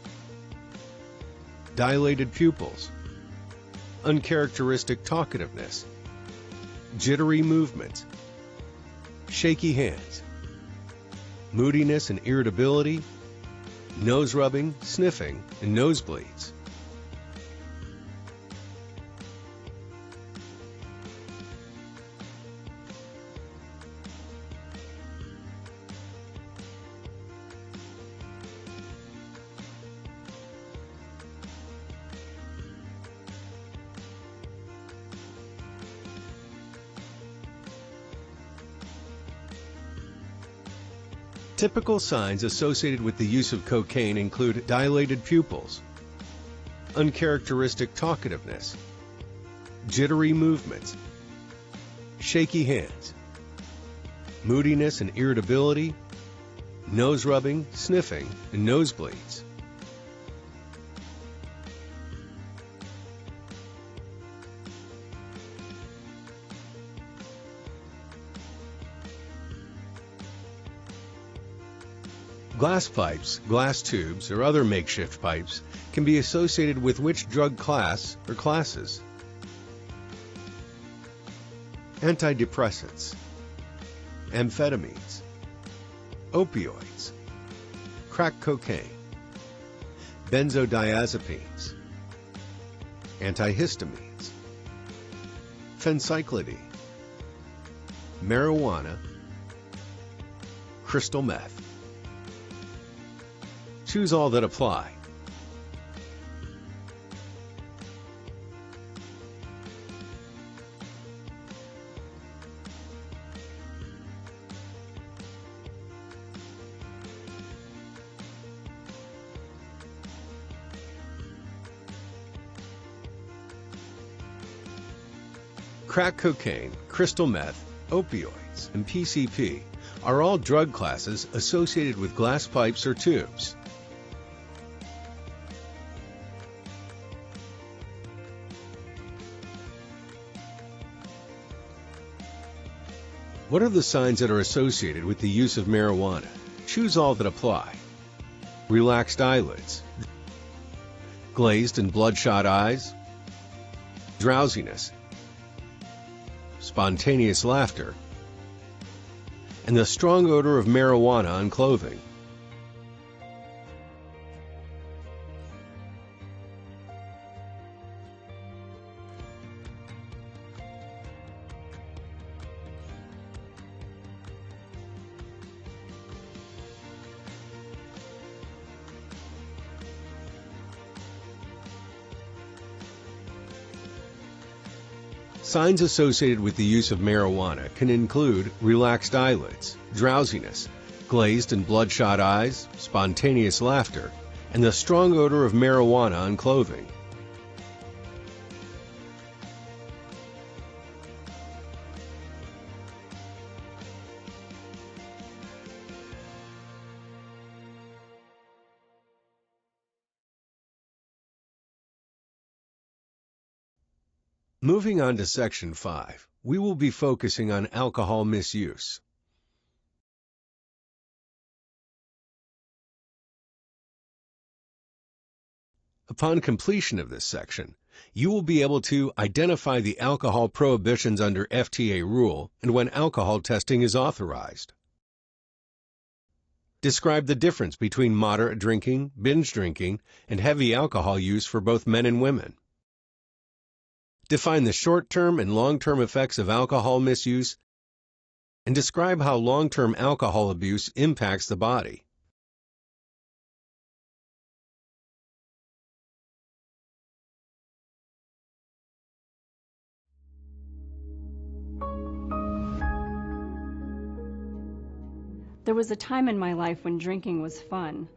Dilated pupils, uncharacteristic talkativeness, jittery movements, shaky hands, moodiness and irritability, nose rubbing, sniffing, and nosebleeds. Typical signs associated with the use of cocaine include dilated pupils, uncharacteristic talkativeness, jittery movements, shaky hands, moodiness and irritability, nose rubbing, sniffing, and nosebleeds. Glass pipes, glass tubes, or other makeshift pipes can be associated with which drug class or classes? Antidepressants, amphetamines, opioids, crack cocaine, benzodiazepines, antihistamines, phencyclidine, marijuana, crystal meth. Choose all that apply. Crack cocaine, crystal meth, opioids, and PCP are all drug classes associated with glass pipes or tubes. What are the signs that are associated with the use of marijuana? Choose all that apply. Relaxed eyelids, glazed and bloodshot eyes, drowsiness, spontaneous laughter, and the strong odor of marijuana on clothing. Signs associated with the use of marijuana can include relaxed eyelids, drowsiness, glazed and bloodshot eyes, spontaneous laughter, and the strong odor of marijuana on clothing. Moving on to Section 5, we will be focusing on alcohol misuse. Upon completion of this section, you will be able to identify the alcohol prohibitions under FTA rule and when alcohol testing is authorized. Describe the difference between moderate drinking, binge drinking, and heavy alcohol use for both men and women. Define the short-term and long-term effects of alcohol misuse, and describe how long-term alcohol abuse impacts the body. There was a time in my life when drinking was fun,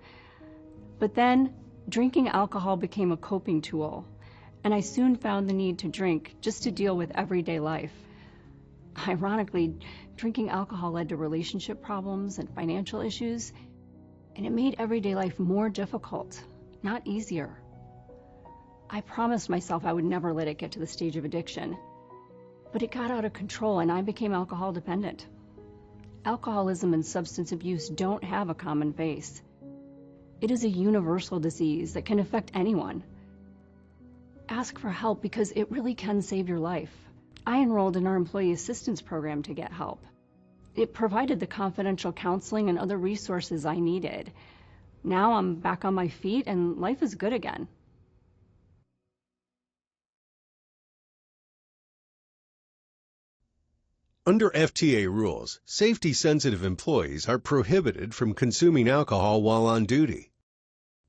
but then drinking alcohol became a coping tool. And I soon found the need to drink just to deal with everyday life. Ironically, drinking alcohol led to relationship problems and financial issues, and it made everyday life more difficult, not easier. I promised myself I would never let it get to the stage of addiction, but it got out of control and I became alcohol dependent. Alcoholism and substance abuse don't have a common face. It is a universal disease that can affect anyone. Ask for help because it really can save your life. I enrolled in our employee assistance program to get help. It provided the confidential counseling and other resources I needed. Now I'm back on my feet and life is good again. Under FTA rules, safety-sensitive employees are prohibited from consuming alcohol while on duty,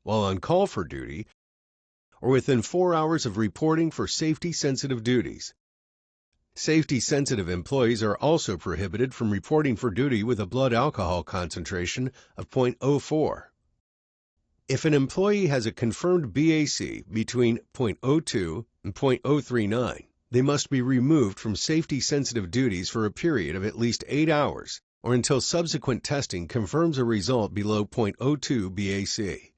while on call for duty, or within 4 hours of reporting for safety-sensitive duties. Safety-sensitive employees are also prohibited from reporting for duty with a blood alcohol concentration of 0.04. If an employee has a confirmed BAC between 0.02 and 0.039, they must be removed from safety-sensitive duties for a period of at least 8 hours or until subsequent testing confirms a result below 0.02 BAC.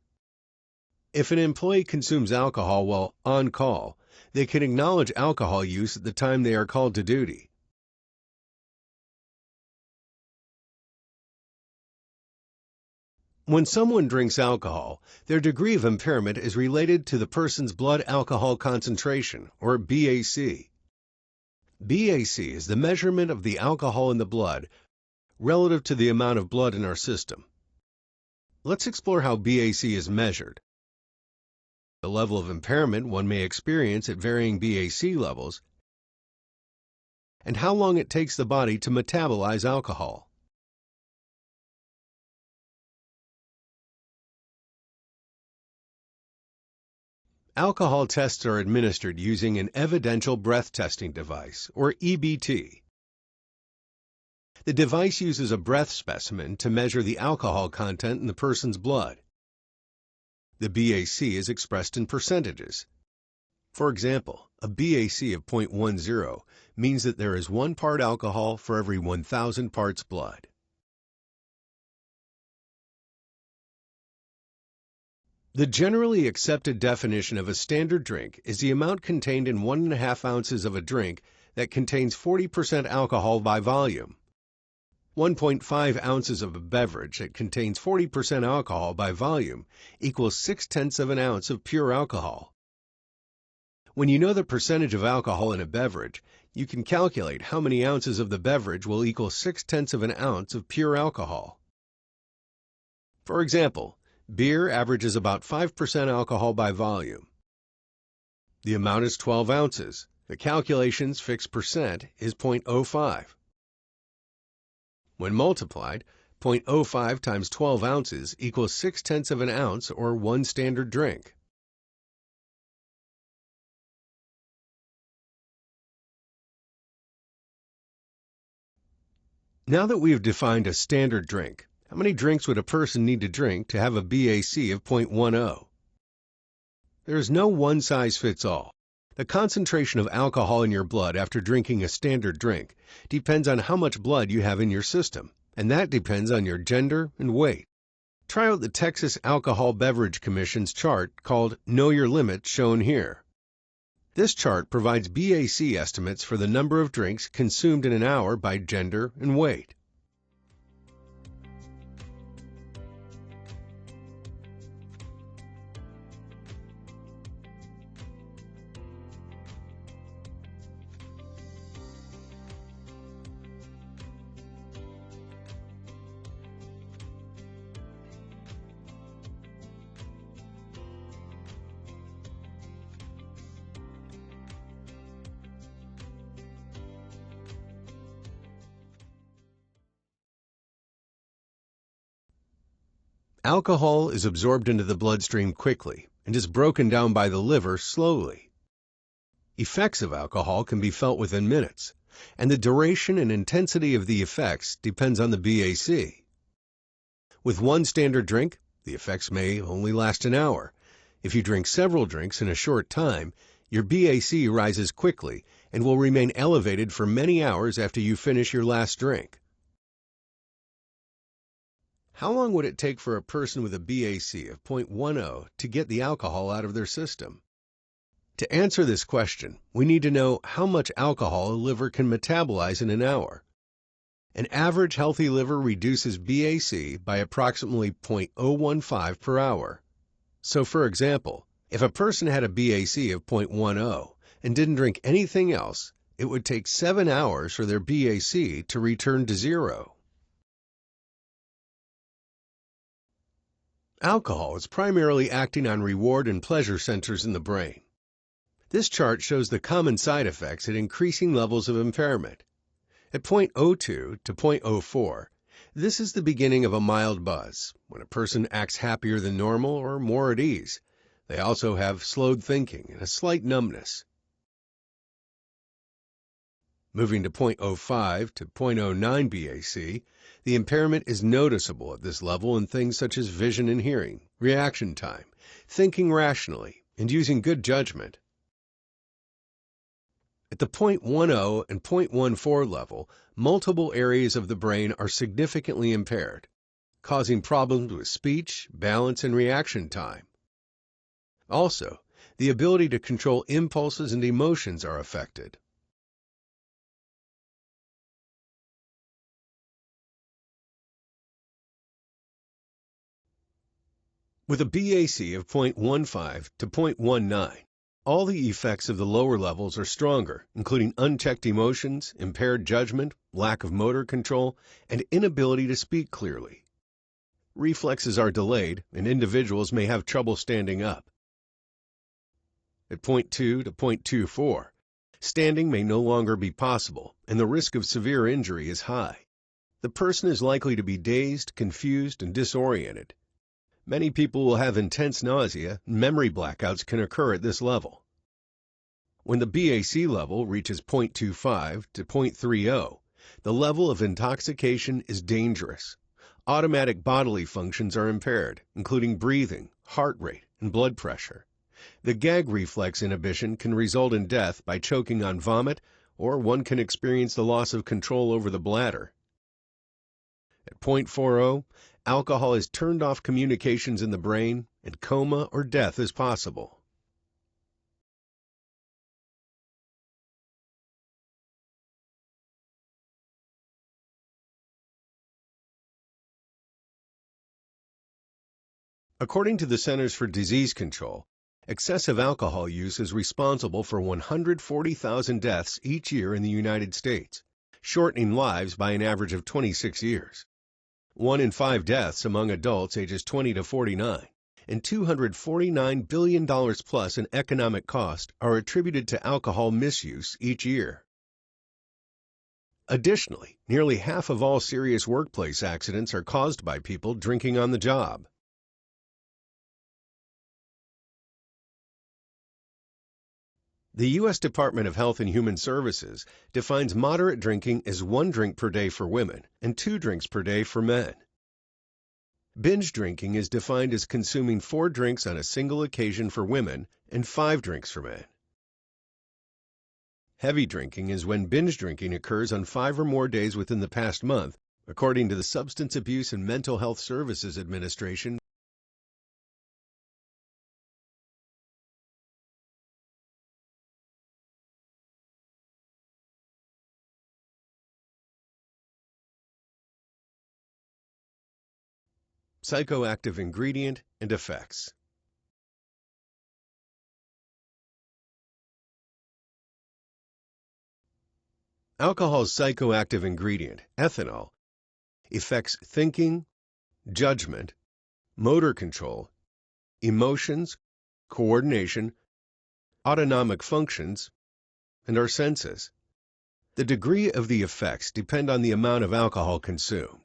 If an employee consumes alcohol while on call, they can acknowledge alcohol use at the time they are called to duty. When someone drinks alcohol, their degree of impairment is related to the person's blood alcohol concentration, or BAC. BAC is the measurement of the alcohol in the blood relative to the amount of blood in our system. Let's explore how BAC is measured, the level of impairment one may experience at varying BAC levels, and how long it takes the body to metabolize alcohol. Alcohol tests are administered using an evidential breath testing device, or EBT. The device uses a breath specimen to measure the alcohol content in the person's blood. The BAC is expressed in percentages. For example, a BAC of 0.10 means that there is 1 part alcohol for every 1,000 parts blood. The generally accepted definition of a standard drink is the amount contained in 1.5 ounces of a drink that contains 40% alcohol by volume. 1.5 ounces of a beverage that contains 40% alcohol by volume equals 0.6 of an ounce of pure alcohol. When you know the percentage of alcohol in a beverage, you can calculate how many ounces of the beverage will equal 0.6 of an ounce of pure alcohol. For example, beer averages about 5% alcohol by volume. The amount is 12 ounces. The calculation's fixed percent is 0.05. When multiplied, 0.05 times 12 ounces equals 0.6 of an ounce or 1 standard drink. Now that we have defined a standard drink, how many drinks would a person need to drink to have a BAC of 0.10? There is no one-size-fits-all. The concentration of alcohol in your blood after drinking a standard drink depends on how much blood you have in your system, and that depends on your gender and weight. Try out the Texas Alcohol Beverage Commission's chart called Know Your Limit shown here. This chart provides BAC estimates for the number of drinks consumed in an hour by gender and weight. Alcohol is absorbed into the bloodstream quickly and is broken down by the liver slowly. Effects of alcohol can be felt within minutes, and the duration and intensity of the effects depends on the BAC. With one standard drink, the effects may only last an hour. If you drink several drinks in a short time, your BAC rises quickly and will remain elevated for many hours after you finish your last drink. How long would it take for a person with a BAC of 0.10 to get the alcohol out of their system? To answer this question, we need to know how much alcohol a liver can metabolize in an hour. An average healthy liver reduces BAC by approximately 0.015 per hour. So for example, if a person had a BAC of 0.10 and didn't drink anything else, it would take 7 hours for their BAC to return to 0. Alcohol is primarily acting on reward and pleasure centers in the brain. This chart shows the common side effects at increasing levels of impairment. At 0.02 to 0.04, this is the beginning of a mild buzz, when a person acts happier than normal or more at ease. They also have slowed thinking and a slight numbness. Moving to 0.05 to 0.09 BAC, the impairment is noticeable at this level in things such as vision and hearing, reaction time, thinking rationally, and using good judgment. At the 0.10 and 0.14 level, multiple areas of the brain are significantly impaired, causing problems with speech, balance, and reaction time. Also, the ability to control impulses and emotions are affected. With a BAC of 0.15 to 0.19, all the effects of the lower levels are stronger, including unchecked emotions, impaired judgment, lack of motor control, and inability to speak clearly. Reflexes are delayed, and individuals may have trouble standing up. At 0.2 to 0.24, standing may no longer be possible, and the risk of severe injury is high. The person is likely to be dazed, confused, and disoriented. Many people will have intense nausea, and memory blackouts can occur at this level. When the BAC level reaches 0.25 to 0.30, the level of intoxication is dangerous. Automatic bodily functions are impaired, including breathing, heart rate, and blood pressure. The gag reflex inhibition can result in death by choking on vomit, or one can experience the loss of control over the bladder. At point 40, alcohol has turned off communications in the brain, and coma or death is possible. According to the Centers for Disease Control, excessive alcohol use is responsible for 140,000 deaths each year in the United States, shortening lives by an average of 26 years. 1 in 5 deaths among adults ages 20 to 49, and $249 billion plus in economic cost are attributed to alcohol misuse each year. Additionally, nearly half of all serious workplace accidents are caused by people drinking on the job. The U.S. Department of Health and Human Services defines moderate drinking as 1 drink per day for women and 2 drinks per day for men. Binge drinking is defined as consuming 4 drinks on a single occasion for women and 5 drinks for men. Heavy drinking is when binge drinking occurs on 5 or more days within the past month, according to the Substance Abuse and Mental Health Services Administration. Psychoactive ingredient and effects. Alcohol's psychoactive ingredient, ethanol, affects thinking, judgment, motor control, emotions, coordination, autonomic functions, and our senses. The degree of the effects depend on the amount of alcohol consumed.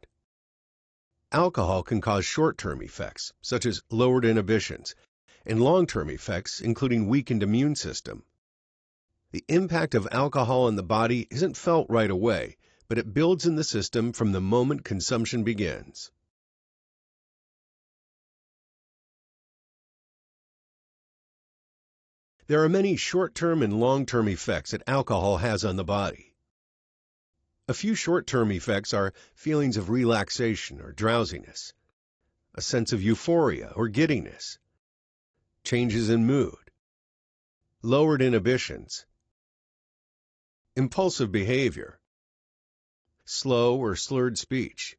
Alcohol can cause short-term effects, such as lowered inhibitions, and long-term effects, including weakened immune system. The impact of alcohol on the body isn't felt right away, but it builds in the system from the moment consumption begins. There are many short-term and long-term effects that alcohol has on the body. A few short-term effects are feelings of relaxation or drowsiness, a sense of euphoria or giddiness, changes in mood, lowered inhibitions, impulsive behavior, slow or slurred speech,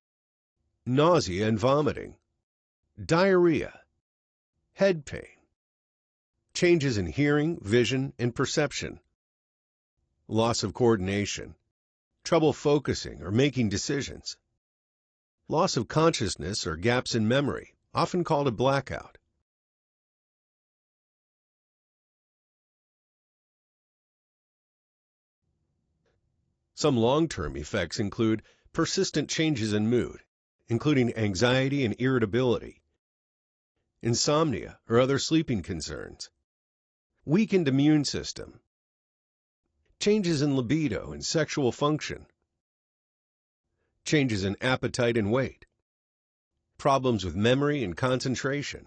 nausea and vomiting, diarrhea, head pain, changes in hearing, vision, and perception, loss of coordination, trouble focusing or making decisions, loss of consciousness or gaps in memory, often called a blackout. Some long-term effects include persistent changes in mood, including anxiety and irritability, insomnia or other sleeping concerns, weakened immune system, changes in libido and sexual function, changes in appetite and weight, problems with memory and concentration,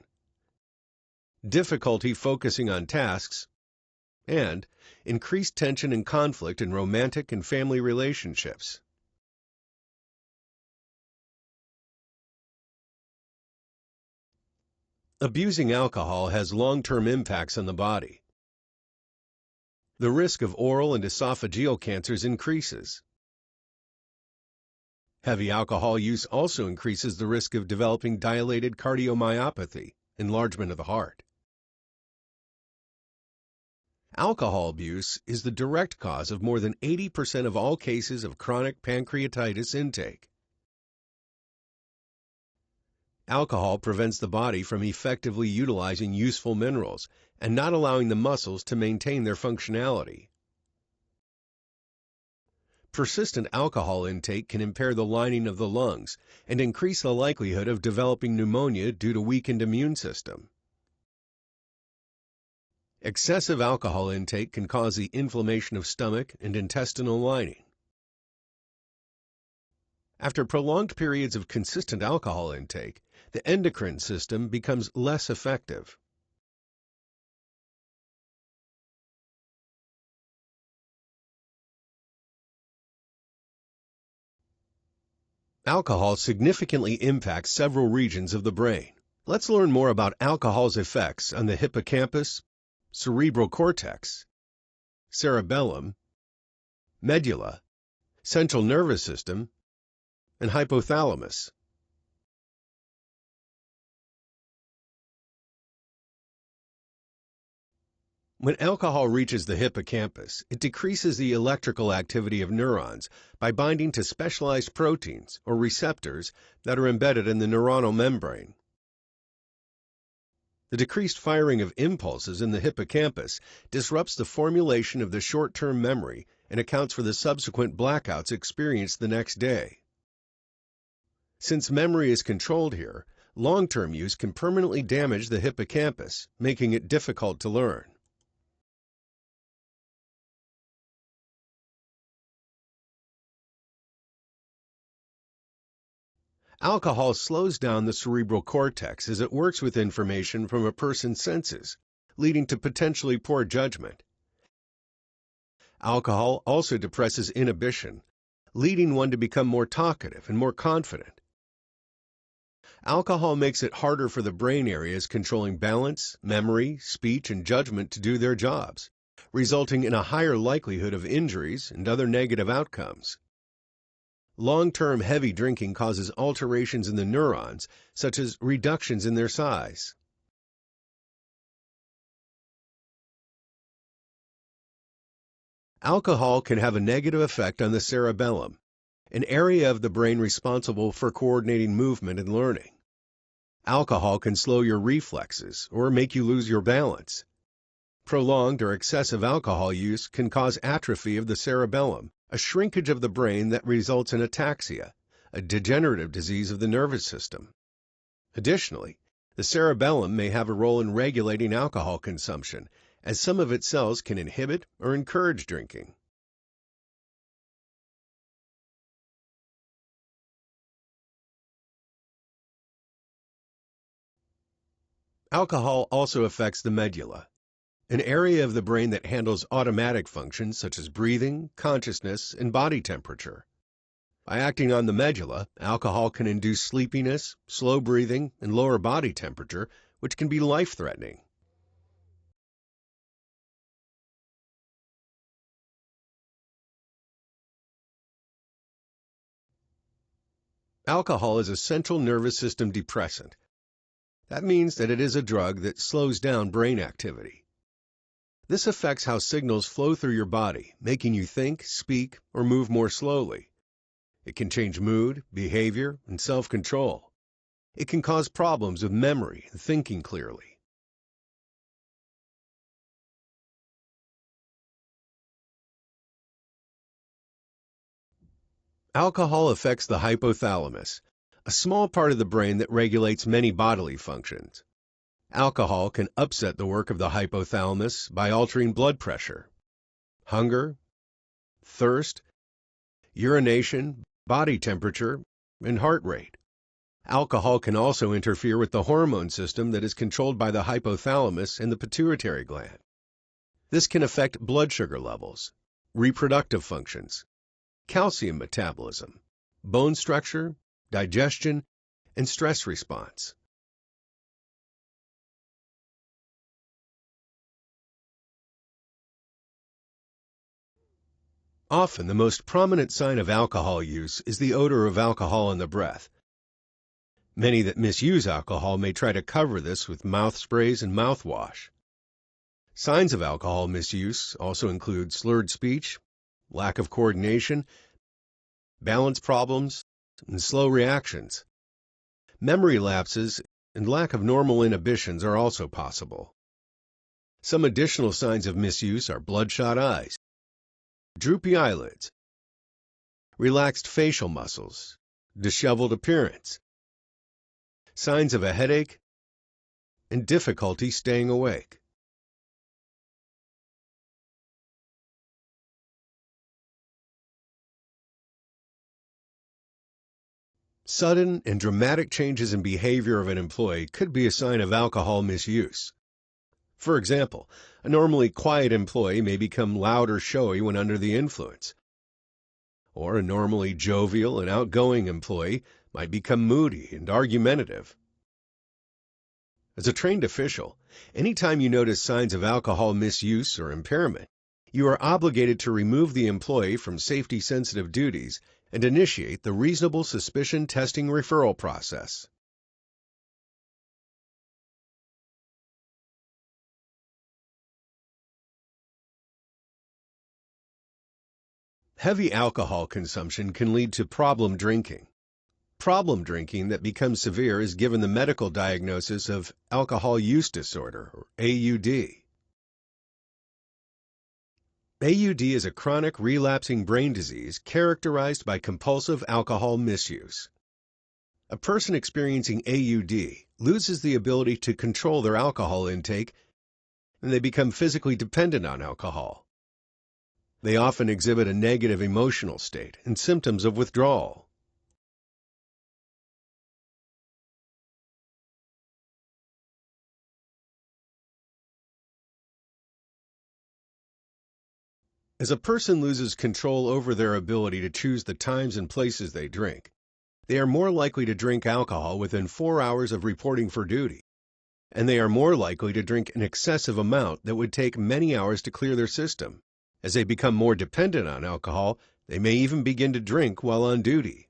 difficulty focusing on tasks, and increased tension and conflict in romantic and family relationships. Abusing alcohol has long-term impacts on the body. The risk of oral and esophageal cancers increases. Heavy alcohol use also increases the risk of developing dilated cardiomyopathy, enlargement of the heart. Alcohol abuse is the direct cause of more than 80% of all cases of chronic pancreatitis intake. Alcohol prevents the body from effectively utilizing useful minerals and not allowing the muscles to maintain their functionality. Persistent alcohol intake can impair the lining of the lungs and increase the likelihood of developing pneumonia due to weakened immune system. Excessive alcohol intake can cause the inflammation of stomach and intestinal lining. After prolonged periods of consistent alcohol intake, the endocrine system becomes less effective. Alcohol significantly impacts several regions of the brain. Let's learn more about alcohol's effects on the hippocampus, cerebral cortex, cerebellum, medulla, central nervous system, and hypothalamus. When alcohol reaches the hippocampus, it decreases the electrical activity of neurons by binding to specialized proteins or receptors that are embedded in the neuronal membrane. The decreased firing of impulses in the hippocampus disrupts the formulation of the short-term memory and accounts for the subsequent blackouts experienced the next day. Since memory is controlled here, long-term use can permanently damage the hippocampus, making it difficult to learn. Alcohol slows down the cerebral cortex as it works with information from a person's senses, leading to potentially poor judgment. Alcohol also depresses inhibition, leading one to become more talkative and more confident. Alcohol makes it harder for the brain areas controlling balance, memory, speech, and judgment to do their jobs, resulting in a higher likelihood of injuries and other negative outcomes. Long-term heavy drinking causes alterations in the neurons, such as reductions in their size. Alcohol can have a negative effect on the cerebellum, an area of the brain responsible for coordinating movement and learning. Alcohol can slow your reflexes or make you lose your balance. Prolonged or excessive alcohol use can cause atrophy of the cerebellum, a shrinkage of the brain that results in ataxia, a degenerative disease of the nervous system. Additionally, the cerebellum may have a role in regulating alcohol consumption, as some of its cells can inhibit or encourage drinking. Alcohol also affects the medulla, an area of the brain that handles automatic functions such as breathing, consciousness, and body temperature. By acting on the medulla, alcohol can induce sleepiness, slow breathing, and lower body temperature, which can be life-threatening. Alcohol is a central nervous system depressant. That means that it is a drug that slows down brain activity. This affects how signals flow through your body, making you think, speak, or move more slowly. It can change mood, behavior, and self-control. It can cause problems with memory and thinking clearly. Alcohol affects the hypothalamus, a small part of the brain that regulates many bodily functions. Alcohol can upset the work of the hypothalamus by altering blood pressure, hunger, thirst, urination, body temperature, and heart rate. Alcohol can also interfere with the hormone system that is controlled by the hypothalamus and the pituitary gland. This can affect blood sugar levels, reproductive functions, calcium metabolism, bone structure, digestion, and stress response. Often, the most prominent sign of alcohol use is the odor of alcohol in the breath. Many that misuse alcohol may try to cover this with mouth sprays and mouthwash. Signs of alcohol misuse also include slurred speech, lack of coordination, balance problems, and slow reactions. Memory lapses and lack of normal inhibitions are also possible. Some additional signs of misuse are bloodshot eyes, droopy eyelids, relaxed facial muscles, disheveled appearance, signs of a headache, and difficulty staying awake. Sudden and dramatic changes in behavior of an employee could be a sign of alcohol misuse. For example, a normally quiet employee may become loud or showy when under the influence. or a normally jovial and outgoing employee might become moody and argumentative. As a trained official, anytime you notice signs of alcohol misuse or impairment, you are obligated to remove the employee from safety-sensitive duties and initiate the reasonable suspicion testing referral process. Heavy alcohol consumption can lead to problem drinking. Problem drinking that becomes severe is given the medical diagnosis of alcohol use disorder, or AUD. AUD is a chronic relapsing brain disease characterized by compulsive alcohol misuse. A person experiencing AUD loses the ability to control their alcohol intake, and they become physically dependent on alcohol. They often exhibit a negative emotional state and symptoms of withdrawal. As a person loses control over their ability to choose the times and places they drink, they are more likely to drink alcohol within 4 hours of reporting for duty, and they are more likely to drink an excessive amount that would take many hours to clear their system. As they become more dependent on alcohol, they may even begin to drink while on duty.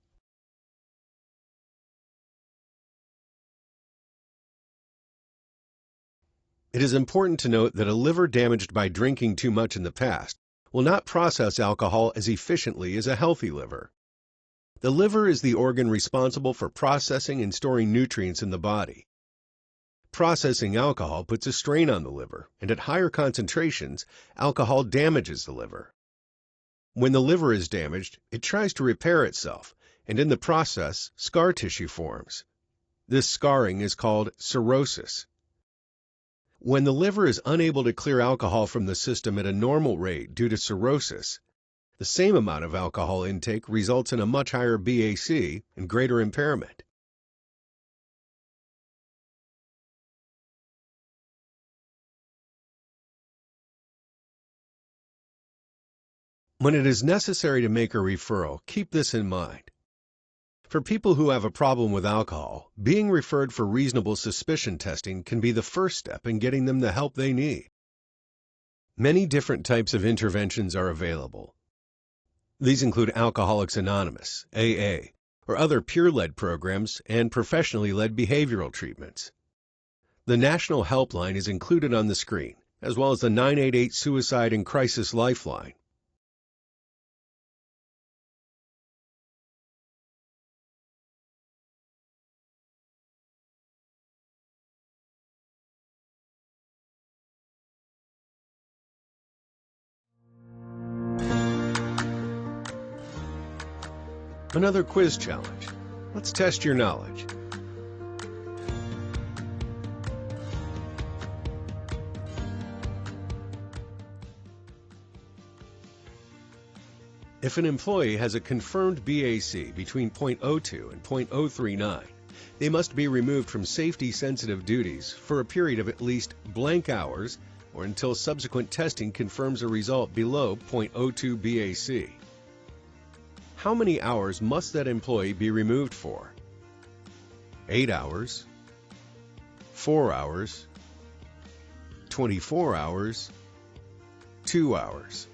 It is important to note that a liver damaged by drinking too much in the past will not process alcohol as efficiently as a healthy liver. The liver is the organ responsible for processing and storing nutrients in the body. Processing alcohol puts a strain on the liver, and at higher concentrations, alcohol damages the liver. When the liver is damaged, it tries to repair itself, and in the process, scar tissue forms. This scarring is called cirrhosis. When the liver is unable to clear alcohol from the system at a normal rate due to cirrhosis, the same amount of alcohol intake results in a much higher BAC and greater impairment. When it is necessary to make a referral, keep this in mind. For people who have a problem with alcohol, being referred for reasonable suspicion testing can be the first step in getting them the help they need. Many different types of interventions are available. These include Alcoholics Anonymous, AA, or other peer-led programs and professionally led behavioral treatments. The National Helpline is included on the screen, as well as the 988 Suicide and Crisis Lifeline. Another quiz challenge. Let's test your knowledge. If an employee has a confirmed BAC between .02 and .039, they must be removed from safety-sensitive duties for a period of at least blank hours or until subsequent testing confirms a result below .02 BAC. How many hours must that employee be removed for? 8 hours, 4 hours, 24 hours, 2 hours.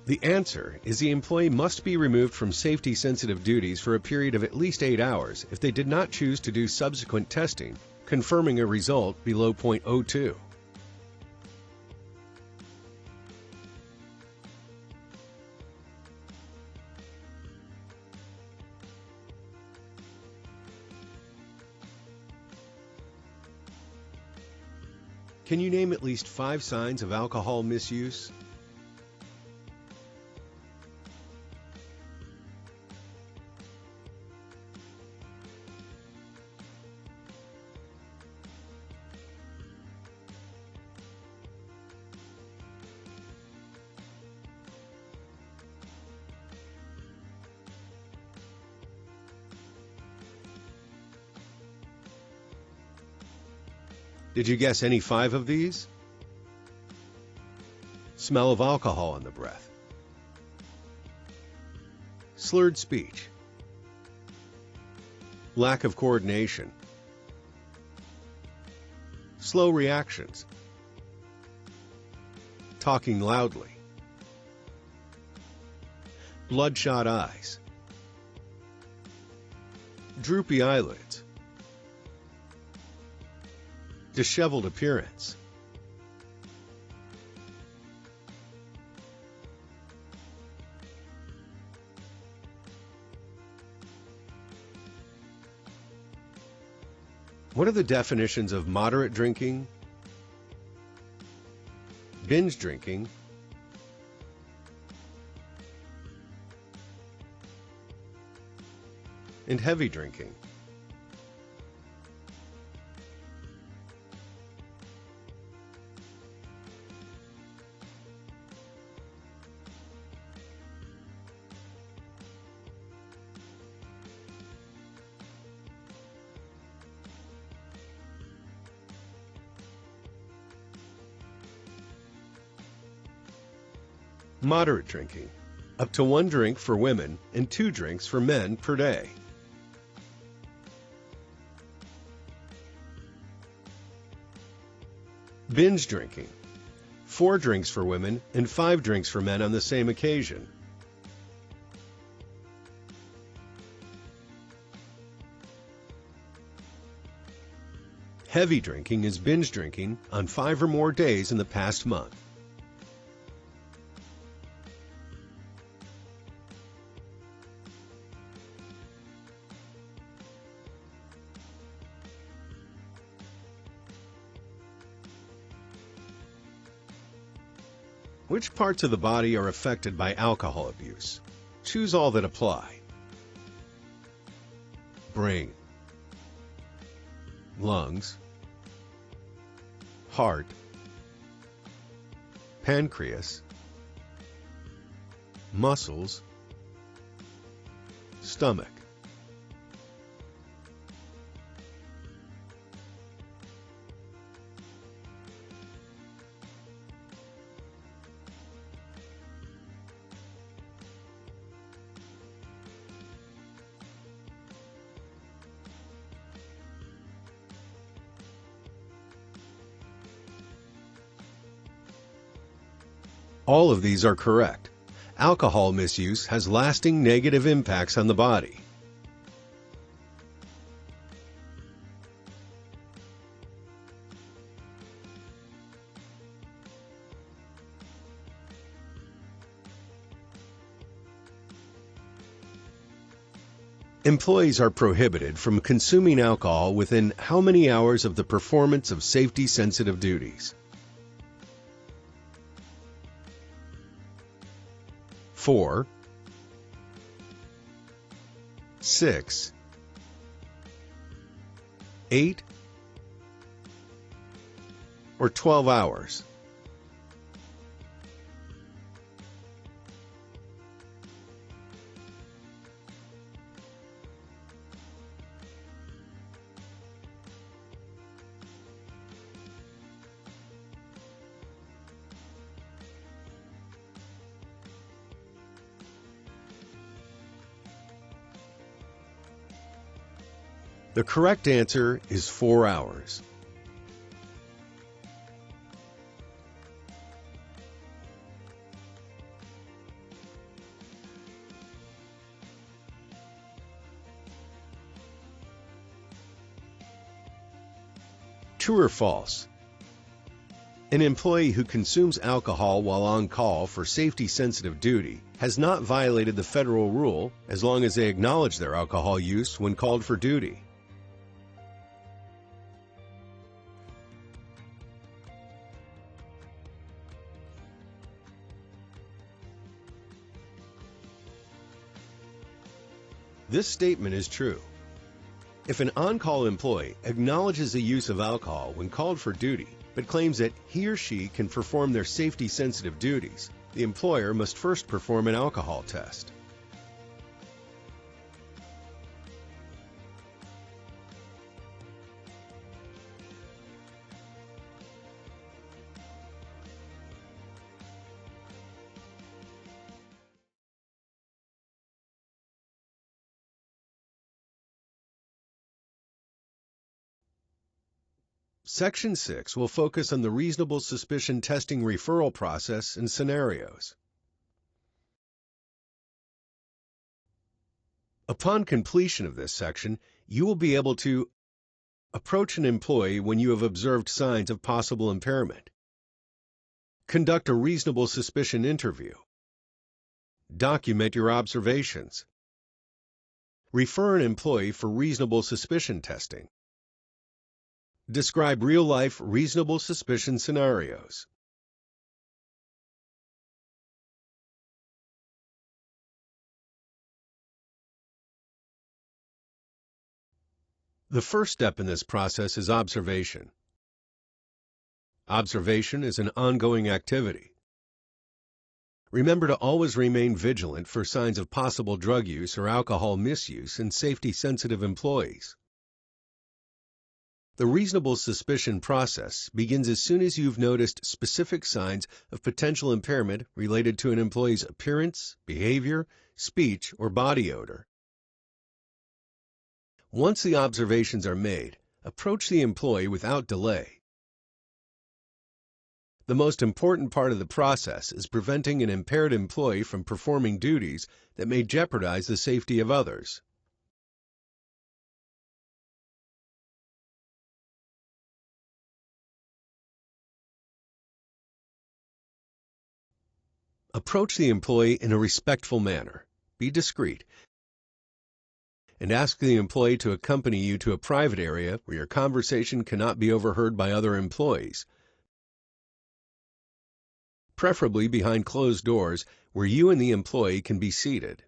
The answer is the employee must be removed from safety-sensitive duties for a period of at least 8 hours if they did not choose to do subsequent testing, confirming a result below .02. Can you name at least 5 signs of alcohol misuse? Did you guess any 5 of these? Smell of alcohol in the breath. Slurred speech. Lack of coordination. Slow reactions. Talking loudly. Bloodshot eyes. Droopy eyelids. Disheveled appearance. What are the definitions of moderate drinking, binge drinking, and heavy drinking? Moderate drinking, up to 1 drink for women and 2 drinks for men per day. Binge drinking, 4 drinks for women and 5 drinks for men on the same occasion. Heavy drinking is binge drinking on 5 or more days in the past month. Which parts of the body are affected by alcohol abuse? Choose all that apply. Brain, lungs, heart, pancreas, muscles, stomach. All of these are correct. Alcohol misuse has lasting negative impacts on the body. Employees are prohibited from consuming alcohol within how many hours of the performance of safety-sensitive duties? 4, 6, 8, or 12 hours. The correct answer is 4 hours. True or false? An employee who consumes alcohol while on call for safety-sensitive duty has not violated the federal rule as long as they acknowledge their alcohol use when called for duty. This statement is true. If an on-call employee acknowledges the use of alcohol when called for duty, but claims that he or she can perform their safety-sensitive duties, the employer must first perform an alcohol test. Section 6 will focus on the reasonable suspicion testing referral process and scenarios. Upon completion of this section, you will be able to approach an employee when you have observed signs of possible impairment, conduct a reasonable suspicion interview, document your observations, refer an employee for reasonable suspicion testing, describe real-life reasonable suspicion scenarios. The first step in this process is observation. Observation is an ongoing activity. Remember to always remain vigilant for signs of possible drug use or alcohol misuse in safety-sensitive employees. The reasonable suspicion process begins as soon as you've noticed specific signs of potential impairment related to an employee's appearance, behavior, speech, or body odor. Once the observations are made, approach the employee without delay. The most important part of the process is preventing an impaired employee from performing duties that may jeopardize the safety of others. Approach the employee in a respectful manner. Be discreet, and ask the employee to accompany you to a private area where your conversation cannot be overheard by other employees, preferably behind closed doors where you and the employee can be seated.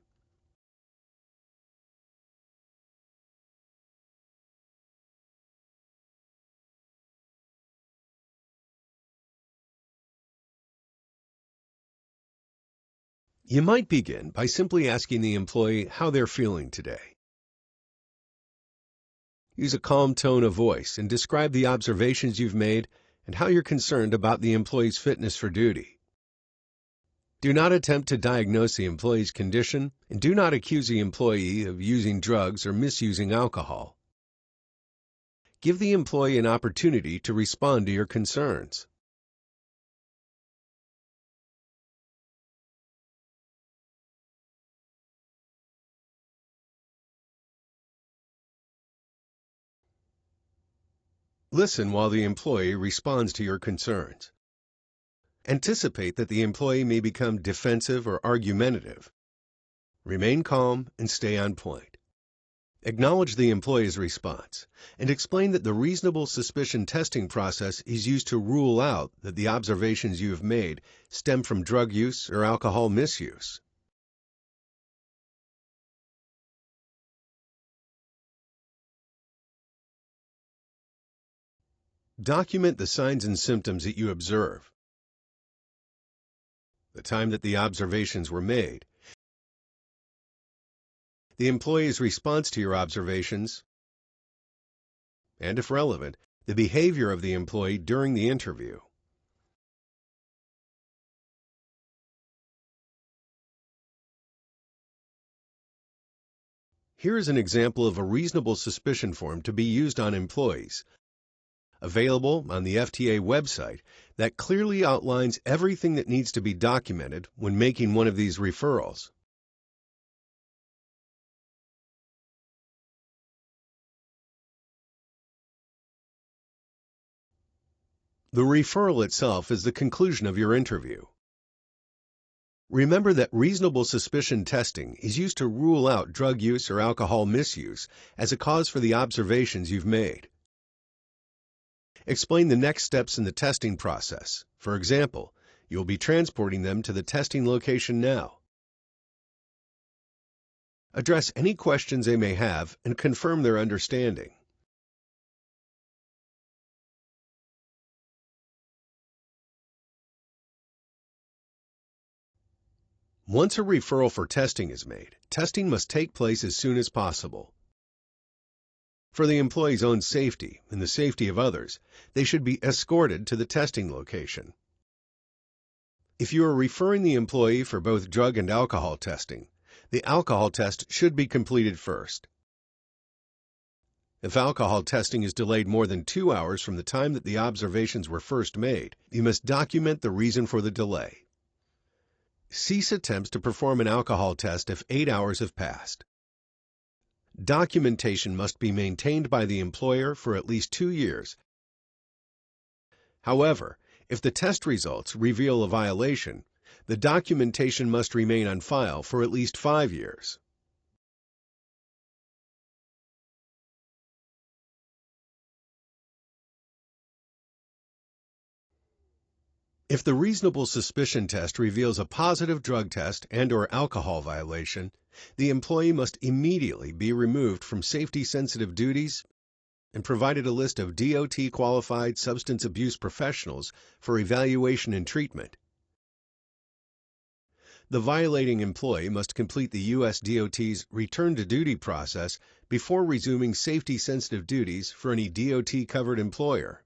You might begin by simply asking the employee how they're feeling today. Use a calm tone of voice and describe the observations you've made and how you're concerned about the employee's fitness for duty. Do not attempt to diagnose the employee's condition, and do not accuse the employee of using drugs or misusing alcohol. Give the employee an opportunity to respond to your concerns. Listen while the employee responds to your concerns. Anticipate that the employee may become defensive or argumentative. Remain calm and stay on point. Acknowledge the employee's response and explain that the reasonable suspicion testing process is used to rule out that the observations you have made stem from drug use or alcohol misuse. Document the signs and symptoms that you observe, the time that the observations were made, the employee's response to your observations, and, if relevant, the behavior of the employee during the interview. Here is an example of a reasonable suspicion form to be used on employees, available on the FTA website, that clearly outlines everything that needs to be documented when making one of these referrals. The referral itself is the conclusion of your interview. Remember that reasonable suspicion testing is used to rule out drug use or alcohol misuse as a cause for the observations you've made. Explain the next steps in the testing process. For example, you'll be transporting them to the testing location now. Address any questions they may have and confirm their understanding. Once a referral for testing is made, testing must take place as soon as possible. For the employee's own safety and the safety of others, they should be escorted to the testing location. If you are referring the employee for both drug and alcohol testing, the alcohol test should be completed first. If alcohol testing is delayed more than 2 hours from the time that the observations were first made, you must document the reason for the delay. Cease attempts to perform an alcohol test if 8 hours have passed. Documentation must be maintained by the employer for at least 2 years. However, if the test results reveal a violation, the documentation must remain on file for at least 5 years. If the reasonable suspicion test reveals a positive drug test and/or alcohol violation, the employee must immediately be removed from safety-sensitive duties and provided a list of DOT-qualified substance abuse professionals for evaluation and treatment. The violating employee must complete the U.S. DOT's Return to Duty process before resuming safety-sensitive duties for any DOT-covered employer.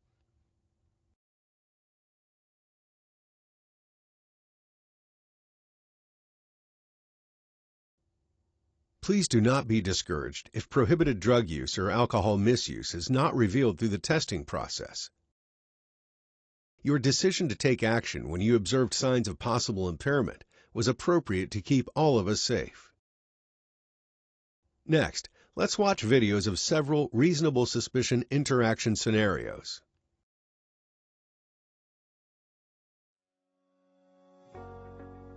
Please do not be discouraged if prohibited drug use or alcohol misuse is not revealed through the testing process. Your decision to take action when you observed signs of possible impairment was appropriate to keep all of us safe. Next, let's watch videos of several reasonable suspicion interaction scenarios.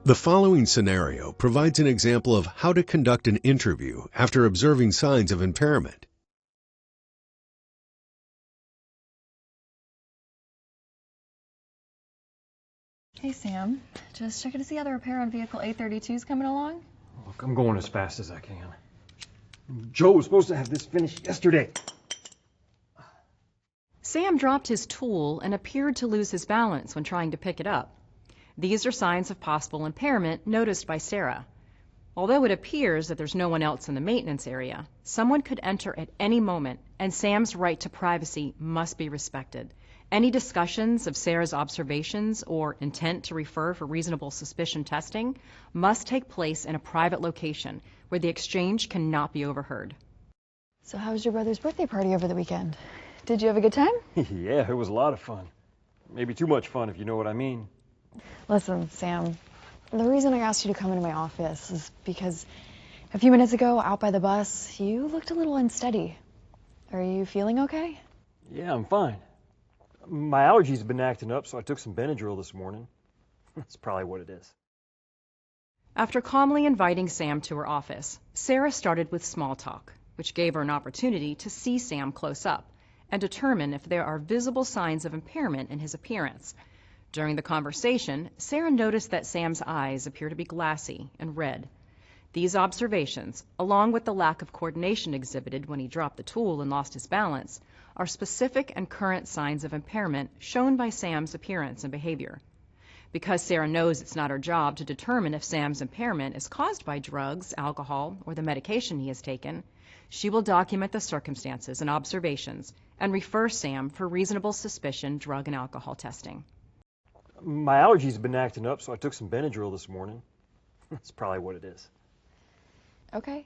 The following scenario provides an example of how to conduct an interview after observing signs of impairment. Hey Sam, just checking to see how the repair on vehicle A32 is coming along. Look, I'm going as fast as I can. Joe was supposed to have this finished yesterday. Sam dropped his tool and appeared to lose his balance when trying to pick it up. These are signs of possible impairment noticed by Sarah. Although it appears that there's no one else in the maintenance area, someone could enter at any moment, and Sam's right to privacy must be respected. Any discussions of Sarah's observations or intent to refer for reasonable suspicion testing must take place in a private location where the exchange cannot be overheard. So how was your brother's birthday party over the weekend? Did you have a good time? Yeah, it was a lot of fun. Maybe too much fun, if you know what I mean. Listen, Sam, the reason I asked you to come into my office is because a few minutes ago, out by the bus, you looked a little unsteady. Are you feeling okay? Yeah, I'm fine. My allergies have been acting up, so I took some Benadryl this morning. That's probably what it is. After calmly inviting Sam to her office, Sarah started with small talk, which gave her an opportunity to see Sam close up and determine if there are visible signs of impairment in his appearance. During the conversation, Sarah noticed that Sam's eyes appear to be glassy and red. These observations, along with the lack of coordination exhibited when he dropped the tool and lost his balance, are specific and current signs of impairment shown by Sam's appearance and behavior. Because Sarah knows it's not her job to determine if Sam's impairment is caused by drugs, alcohol, or the medication he has taken, she will document the circumstances and observations and refer Sam for reasonable suspicion drug and alcohol testing. My allergies have been acting up, so I took some Benadryl this morning. That's probably what it is. Okay.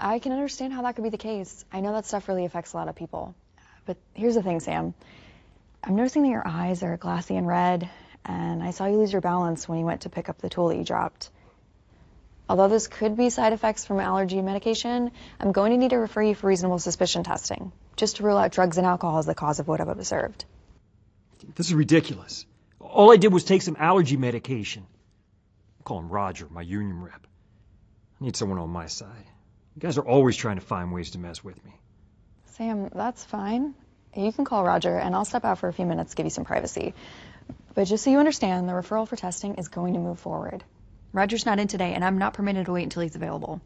I can understand how that could be the case. I know that stuff really affects a lot of people. But here's the thing, Sam. I'm noticing that your eyes are glassy and red, and I saw you lose your balance when you went to pick up the tool that you dropped. Although this could be side effects from allergy medication, I'm going to need to refer you for reasonable suspicion testing, just to rule out drugs and alcohol as the cause of what I've observed. This is ridiculous. All I did was take some allergy medication. I'll call him Roger, my union rep. I need someone on my side. You guys are always trying to find ways to mess with me. Sam, that's fine. You can call Roger, and I'll step out for a few minutes to give you some privacy. But just so you understand, the referral for testing is going to move forward. Roger's not in today, and I'm not permitted to wait until he's available.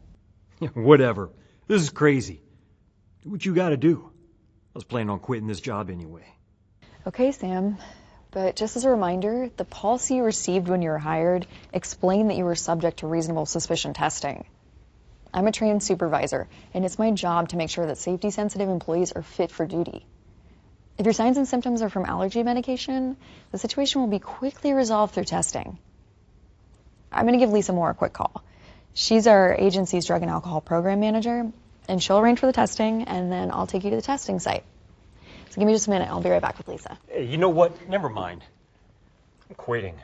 Whatever. This is crazy. Do what you gotta do. I was planning on quitting this job anyway. Okay, Sam. But just as a reminder, the policy you received when you were hired explained that you were subject to reasonable suspicion testing. I'm a trained supervisor, and it's my job to make sure that safety-sensitive employees are fit for duty. If your signs and symptoms are from allergy medication, the situation will be quickly resolved through testing. I'm going to give Lisa Moore a quick call. She's our agency's drug and alcohol program manager, and she'll arrange for the testing, and then I'll take you to the testing site. So give me just a minute. I'll be right back with Lisa. Hey, you know what? Never mind. I'm quitting.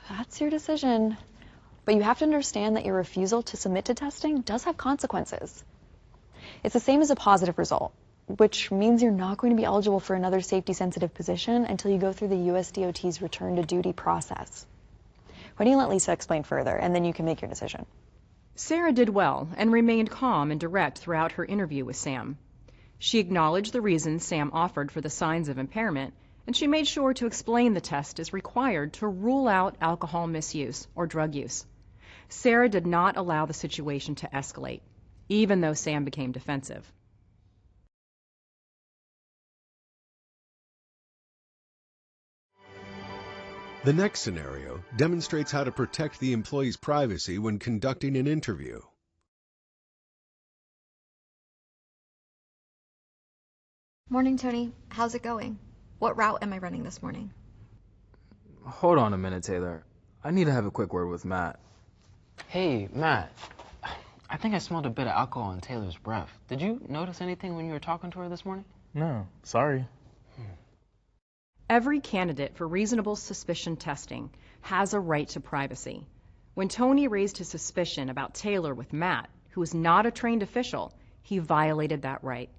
That's your decision. But you have to understand that your refusal to submit to testing does have consequences. It's the same as a positive result, which means you're not going to be eligible for another safety-sensitive position until you go through the USDOT's return to duty process. Why don't you let Lisa explain further, and then you can make your decision. Sarah did well and remained calm and direct throughout her interview with Sam. She acknowledged the reasons Sam offered for the signs of impairment, and she made sure to explain the test is required to rule out alcohol misuse or drug use. Sarah did not allow the situation to escalate, even though Sam became defensive. The next scenario demonstrates how to protect the employee's privacy when conducting an interview. Morning, Tony. How's it going? What route am I running this morning? Hold on a minute, Taylor. I need to have a quick word with Matt. Hey, Matt. I think I smelled a bit of alcohol in Taylor's breath. Did you notice anything when you were talking to her this morning? No, sorry. Every candidate for reasonable suspicion testing has a right to privacy. When Tony raised his suspicion about Taylor with Matt, who is not a trained official, he violated that right.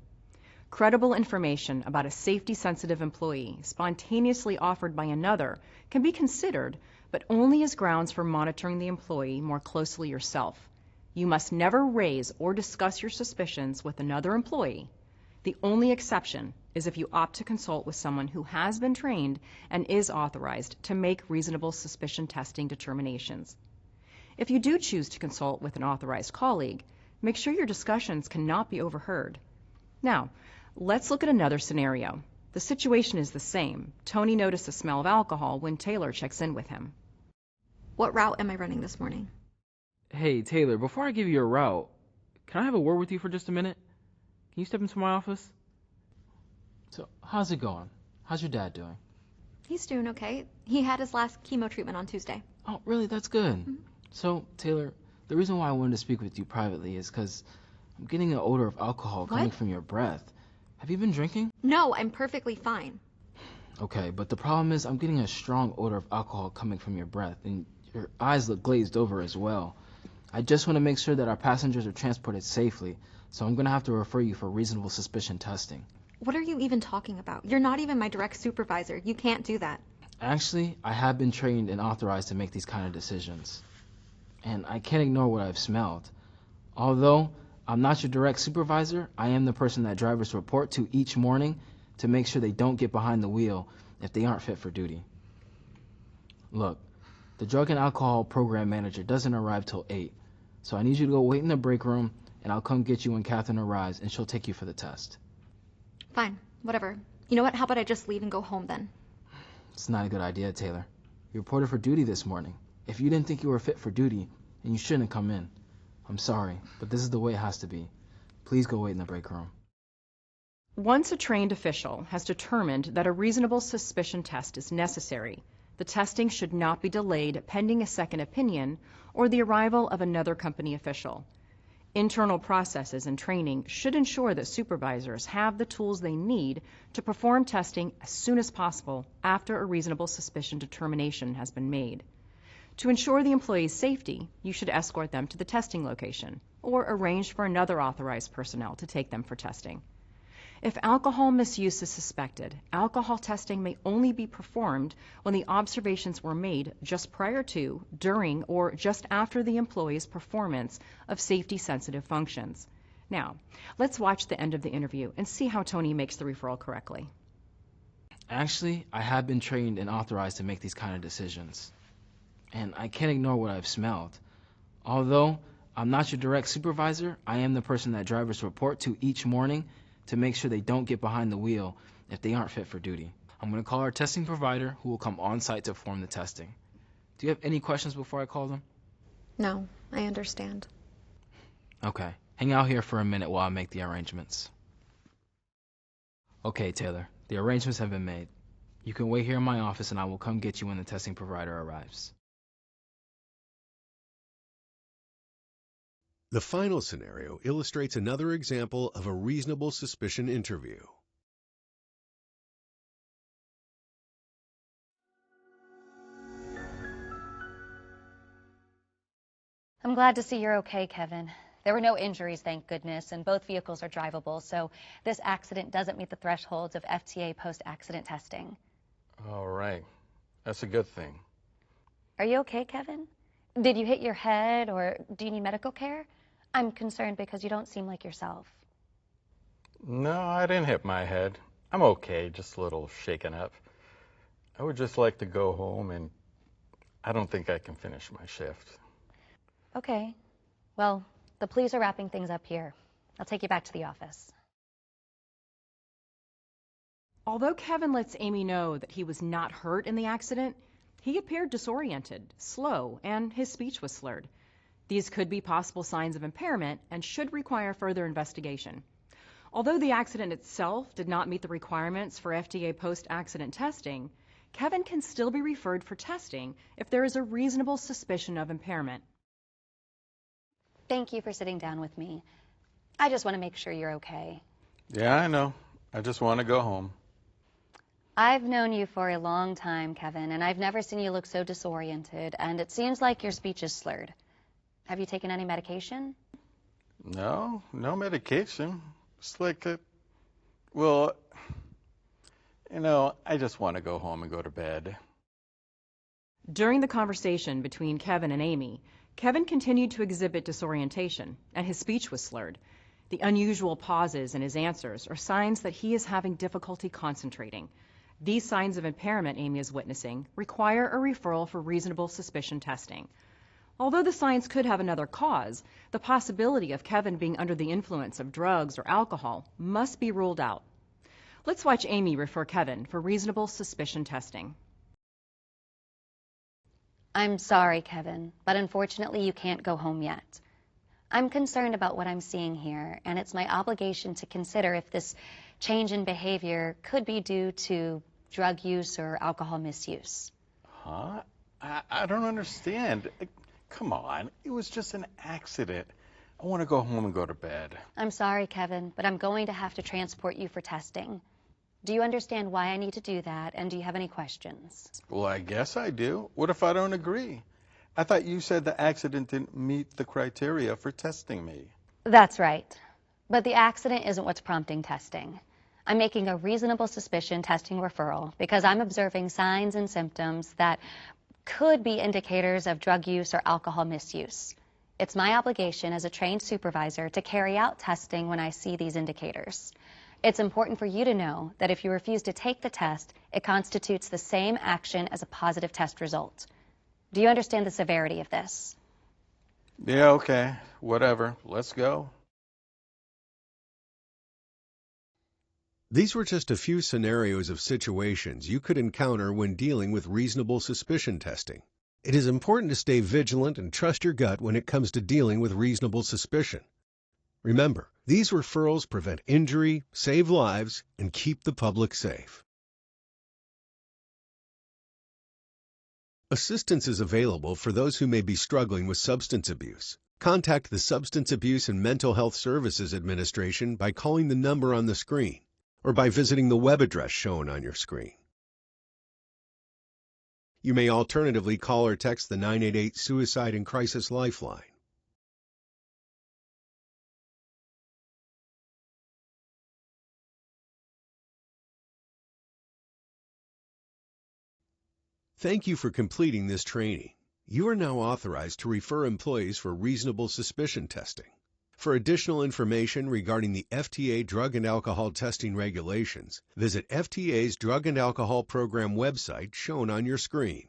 Credible information about a safety-sensitive employee spontaneously offered by another can be considered, but only as grounds for monitoring the employee more closely yourself. You must never raise or discuss your suspicions with another employee. The only exception is if you opt to consult with someone who has been trained and is authorized to make reasonable suspicion testing determinations. If you do choose to consult with an authorized colleague, make sure your discussions cannot be overheard. Now, let's look at another scenario. The situation is the same. Tony noticed the smell of alcohol when Taylor checks in with him. What route am I running this morning? Hey, Taylor, before I give you a route, can I have a word with you for just a minute? Can you step into my office? So, how's it going? How's your dad doing? He's doing okay. He had his last chemo treatment on Tuesday. Oh, really? That's good. Mm-hmm. So, Taylor, the reason why I wanted to speak with you privately is because I'm getting an odor of alcohol coming from your breath. Have you been drinking? No, I'm perfectly fine. Okay, but the problem is I'm getting a strong odor of alcohol coming from your breath, and your eyes look glazed over as well. I just want to make sure that our passengers are transported safely, so I'm going to have to refer you for reasonable suspicion testing. What are you even talking about? You're not even my direct supervisor. You can't do that. Actually, I have been trained and authorized to make these kind of decisions. And I can't ignore what I've smelled. Although I'm not your direct supervisor, I am the person that drivers report to each morning to make sure they don't get behind the wheel if they aren't fit for duty. Look, the drug and alcohol program manager doesn't arrive till 8, so I need you to go wait in the break room, and I'll come get you when Catherine arrives, and she'll take you for the test. Fine, whatever. You know what? How about I just leave and go home then? It's not a good idea, Taylor. You reported for duty this morning. If you didn't think you were fit for duty, then you shouldn't have come in. I'm sorry, but this is the way it has to be. Please go wait in the break room. Once a trained official has determined that a reasonable suspicion test is necessary, the testing should not be delayed pending a second opinion or the arrival of another company official. Internal processes and training should ensure that supervisors have the tools they need to perform testing as soon as possible after a reasonable suspicion determination has been made. To ensure the employee's safety, you should escort them to the testing location or arrange for another authorized personnel to take them for testing. If alcohol misuse is suspected, alcohol testing may only be performed when the observations were made just prior to, during, or just after the employee's performance of safety-sensitive functions. Now, let's watch the end of the interview and see how Tony makes the referral correctly. Actually, I have been trained and authorized to make these kind of decisions. And I can't ignore what I've smelled. Although I'm not your direct supervisor, I am the person that drivers report to each morning to make sure they don't get behind the wheel if they aren't fit for duty. I'm going to call our testing provider who will come on site to perform the testing. Do you have any questions before I call them? No, I understand. Okay, hang out here for a minute while I make the arrangements. Okay, Taylor, the arrangements have been made. You can wait here in my office and I will come get you when the testing provider arrives. The final scenario illustrates another example of a reasonable suspicion interview. I'm glad to see you're okay, Kevin. There were no injuries, thank goodness, and both vehicles are drivable, so this accident doesn't meet the thresholds of FTA post-accident testing. All right. That's a good thing. Are you okay, Kevin? Did you hit your head, or do you need medical care? I'm concerned because you don't seem like yourself. No, I didn't hit my head. I'm okay, just a little shaken up. I would just like to go home, and I don't think I can finish my shift. Okay. Well, the police are wrapping things up here. I'll take you back to the office. Although Kevin lets Amy know that he was not hurt in the accident, he appeared disoriented, slow, and his speech was slurred. These could be possible signs of impairment and should require further investigation. Although the accident itself did not meet the requirements for FDA post-accident testing, Kevin can still be referred for testing if there is a reasonable suspicion of impairment. Thank you for sitting down with me. I just want to make sure you're okay. Yeah, I know. I just want to go home. I've known you for a long time, Kevin, and I've never seen you look so disoriented, and it seems like your speech is slurred. Have you taken any medication? No, no medication. It's like well, I just want to go home and go to bed. During the conversation between Kevin and Amy, Kevin continued to exhibit disorientation, and his speech was slurred. The unusual pauses in his answers are signs that he is having difficulty concentrating. These signs of impairment Amy is witnessing require a referral for reasonable suspicion testing. Although the signs could have another cause, the possibility of Kevin being under the influence of drugs or alcohol must be ruled out. Let's watch Amy refer Kevin for reasonable suspicion testing. I'm sorry, Kevin, but unfortunately you can't go home yet. I'm concerned about what I'm seeing here, and it's my obligation to consider if this change in behavior could be due to drug use or alcohol misuse. Huh? I don't understand. Come on, it was just an accident. I want to go home and go to bed. I'm sorry, Kevin, but I'm going to have to transport you for testing. Do you understand why I need to do that, and do you have any questions? Well, I guess I do. What if I don't agree? I thought you said the accident didn't meet the criteria for testing me. That's right. But the accident isn't what's prompting testing. I'm making a reasonable suspicion testing referral because I'm observing signs and symptoms that could be indicators of drug use or alcohol misuse. It's my obligation as a trained supervisor to carry out testing when I see these indicators. It's important for you to know that if you refuse to take the test, it constitutes the same action as a positive test result. Do you understand the severity of this? Yeah, okay. Whatever. Let's go. These were just a few scenarios of situations you could encounter when dealing with reasonable suspicion testing. It is important to stay vigilant and trust your gut when it comes to dealing with reasonable suspicion. Remember, these referrals prevent injury, save lives, and keep the public safe. Assistance is available for those who may be struggling with substance abuse. Contact the Substance Abuse and Mental Health Services Administration by calling the number on the screen or by visiting the web address shown on your screen. You may alternatively call or text the 988 Suicide and Crisis Lifeline. Thank you for completing this training. You are now authorized to refer employees for reasonable suspicion testing. For additional information regarding the FTA drug and alcohol testing regulations, visit FTA's Drug and Alcohol Program website shown on your screen.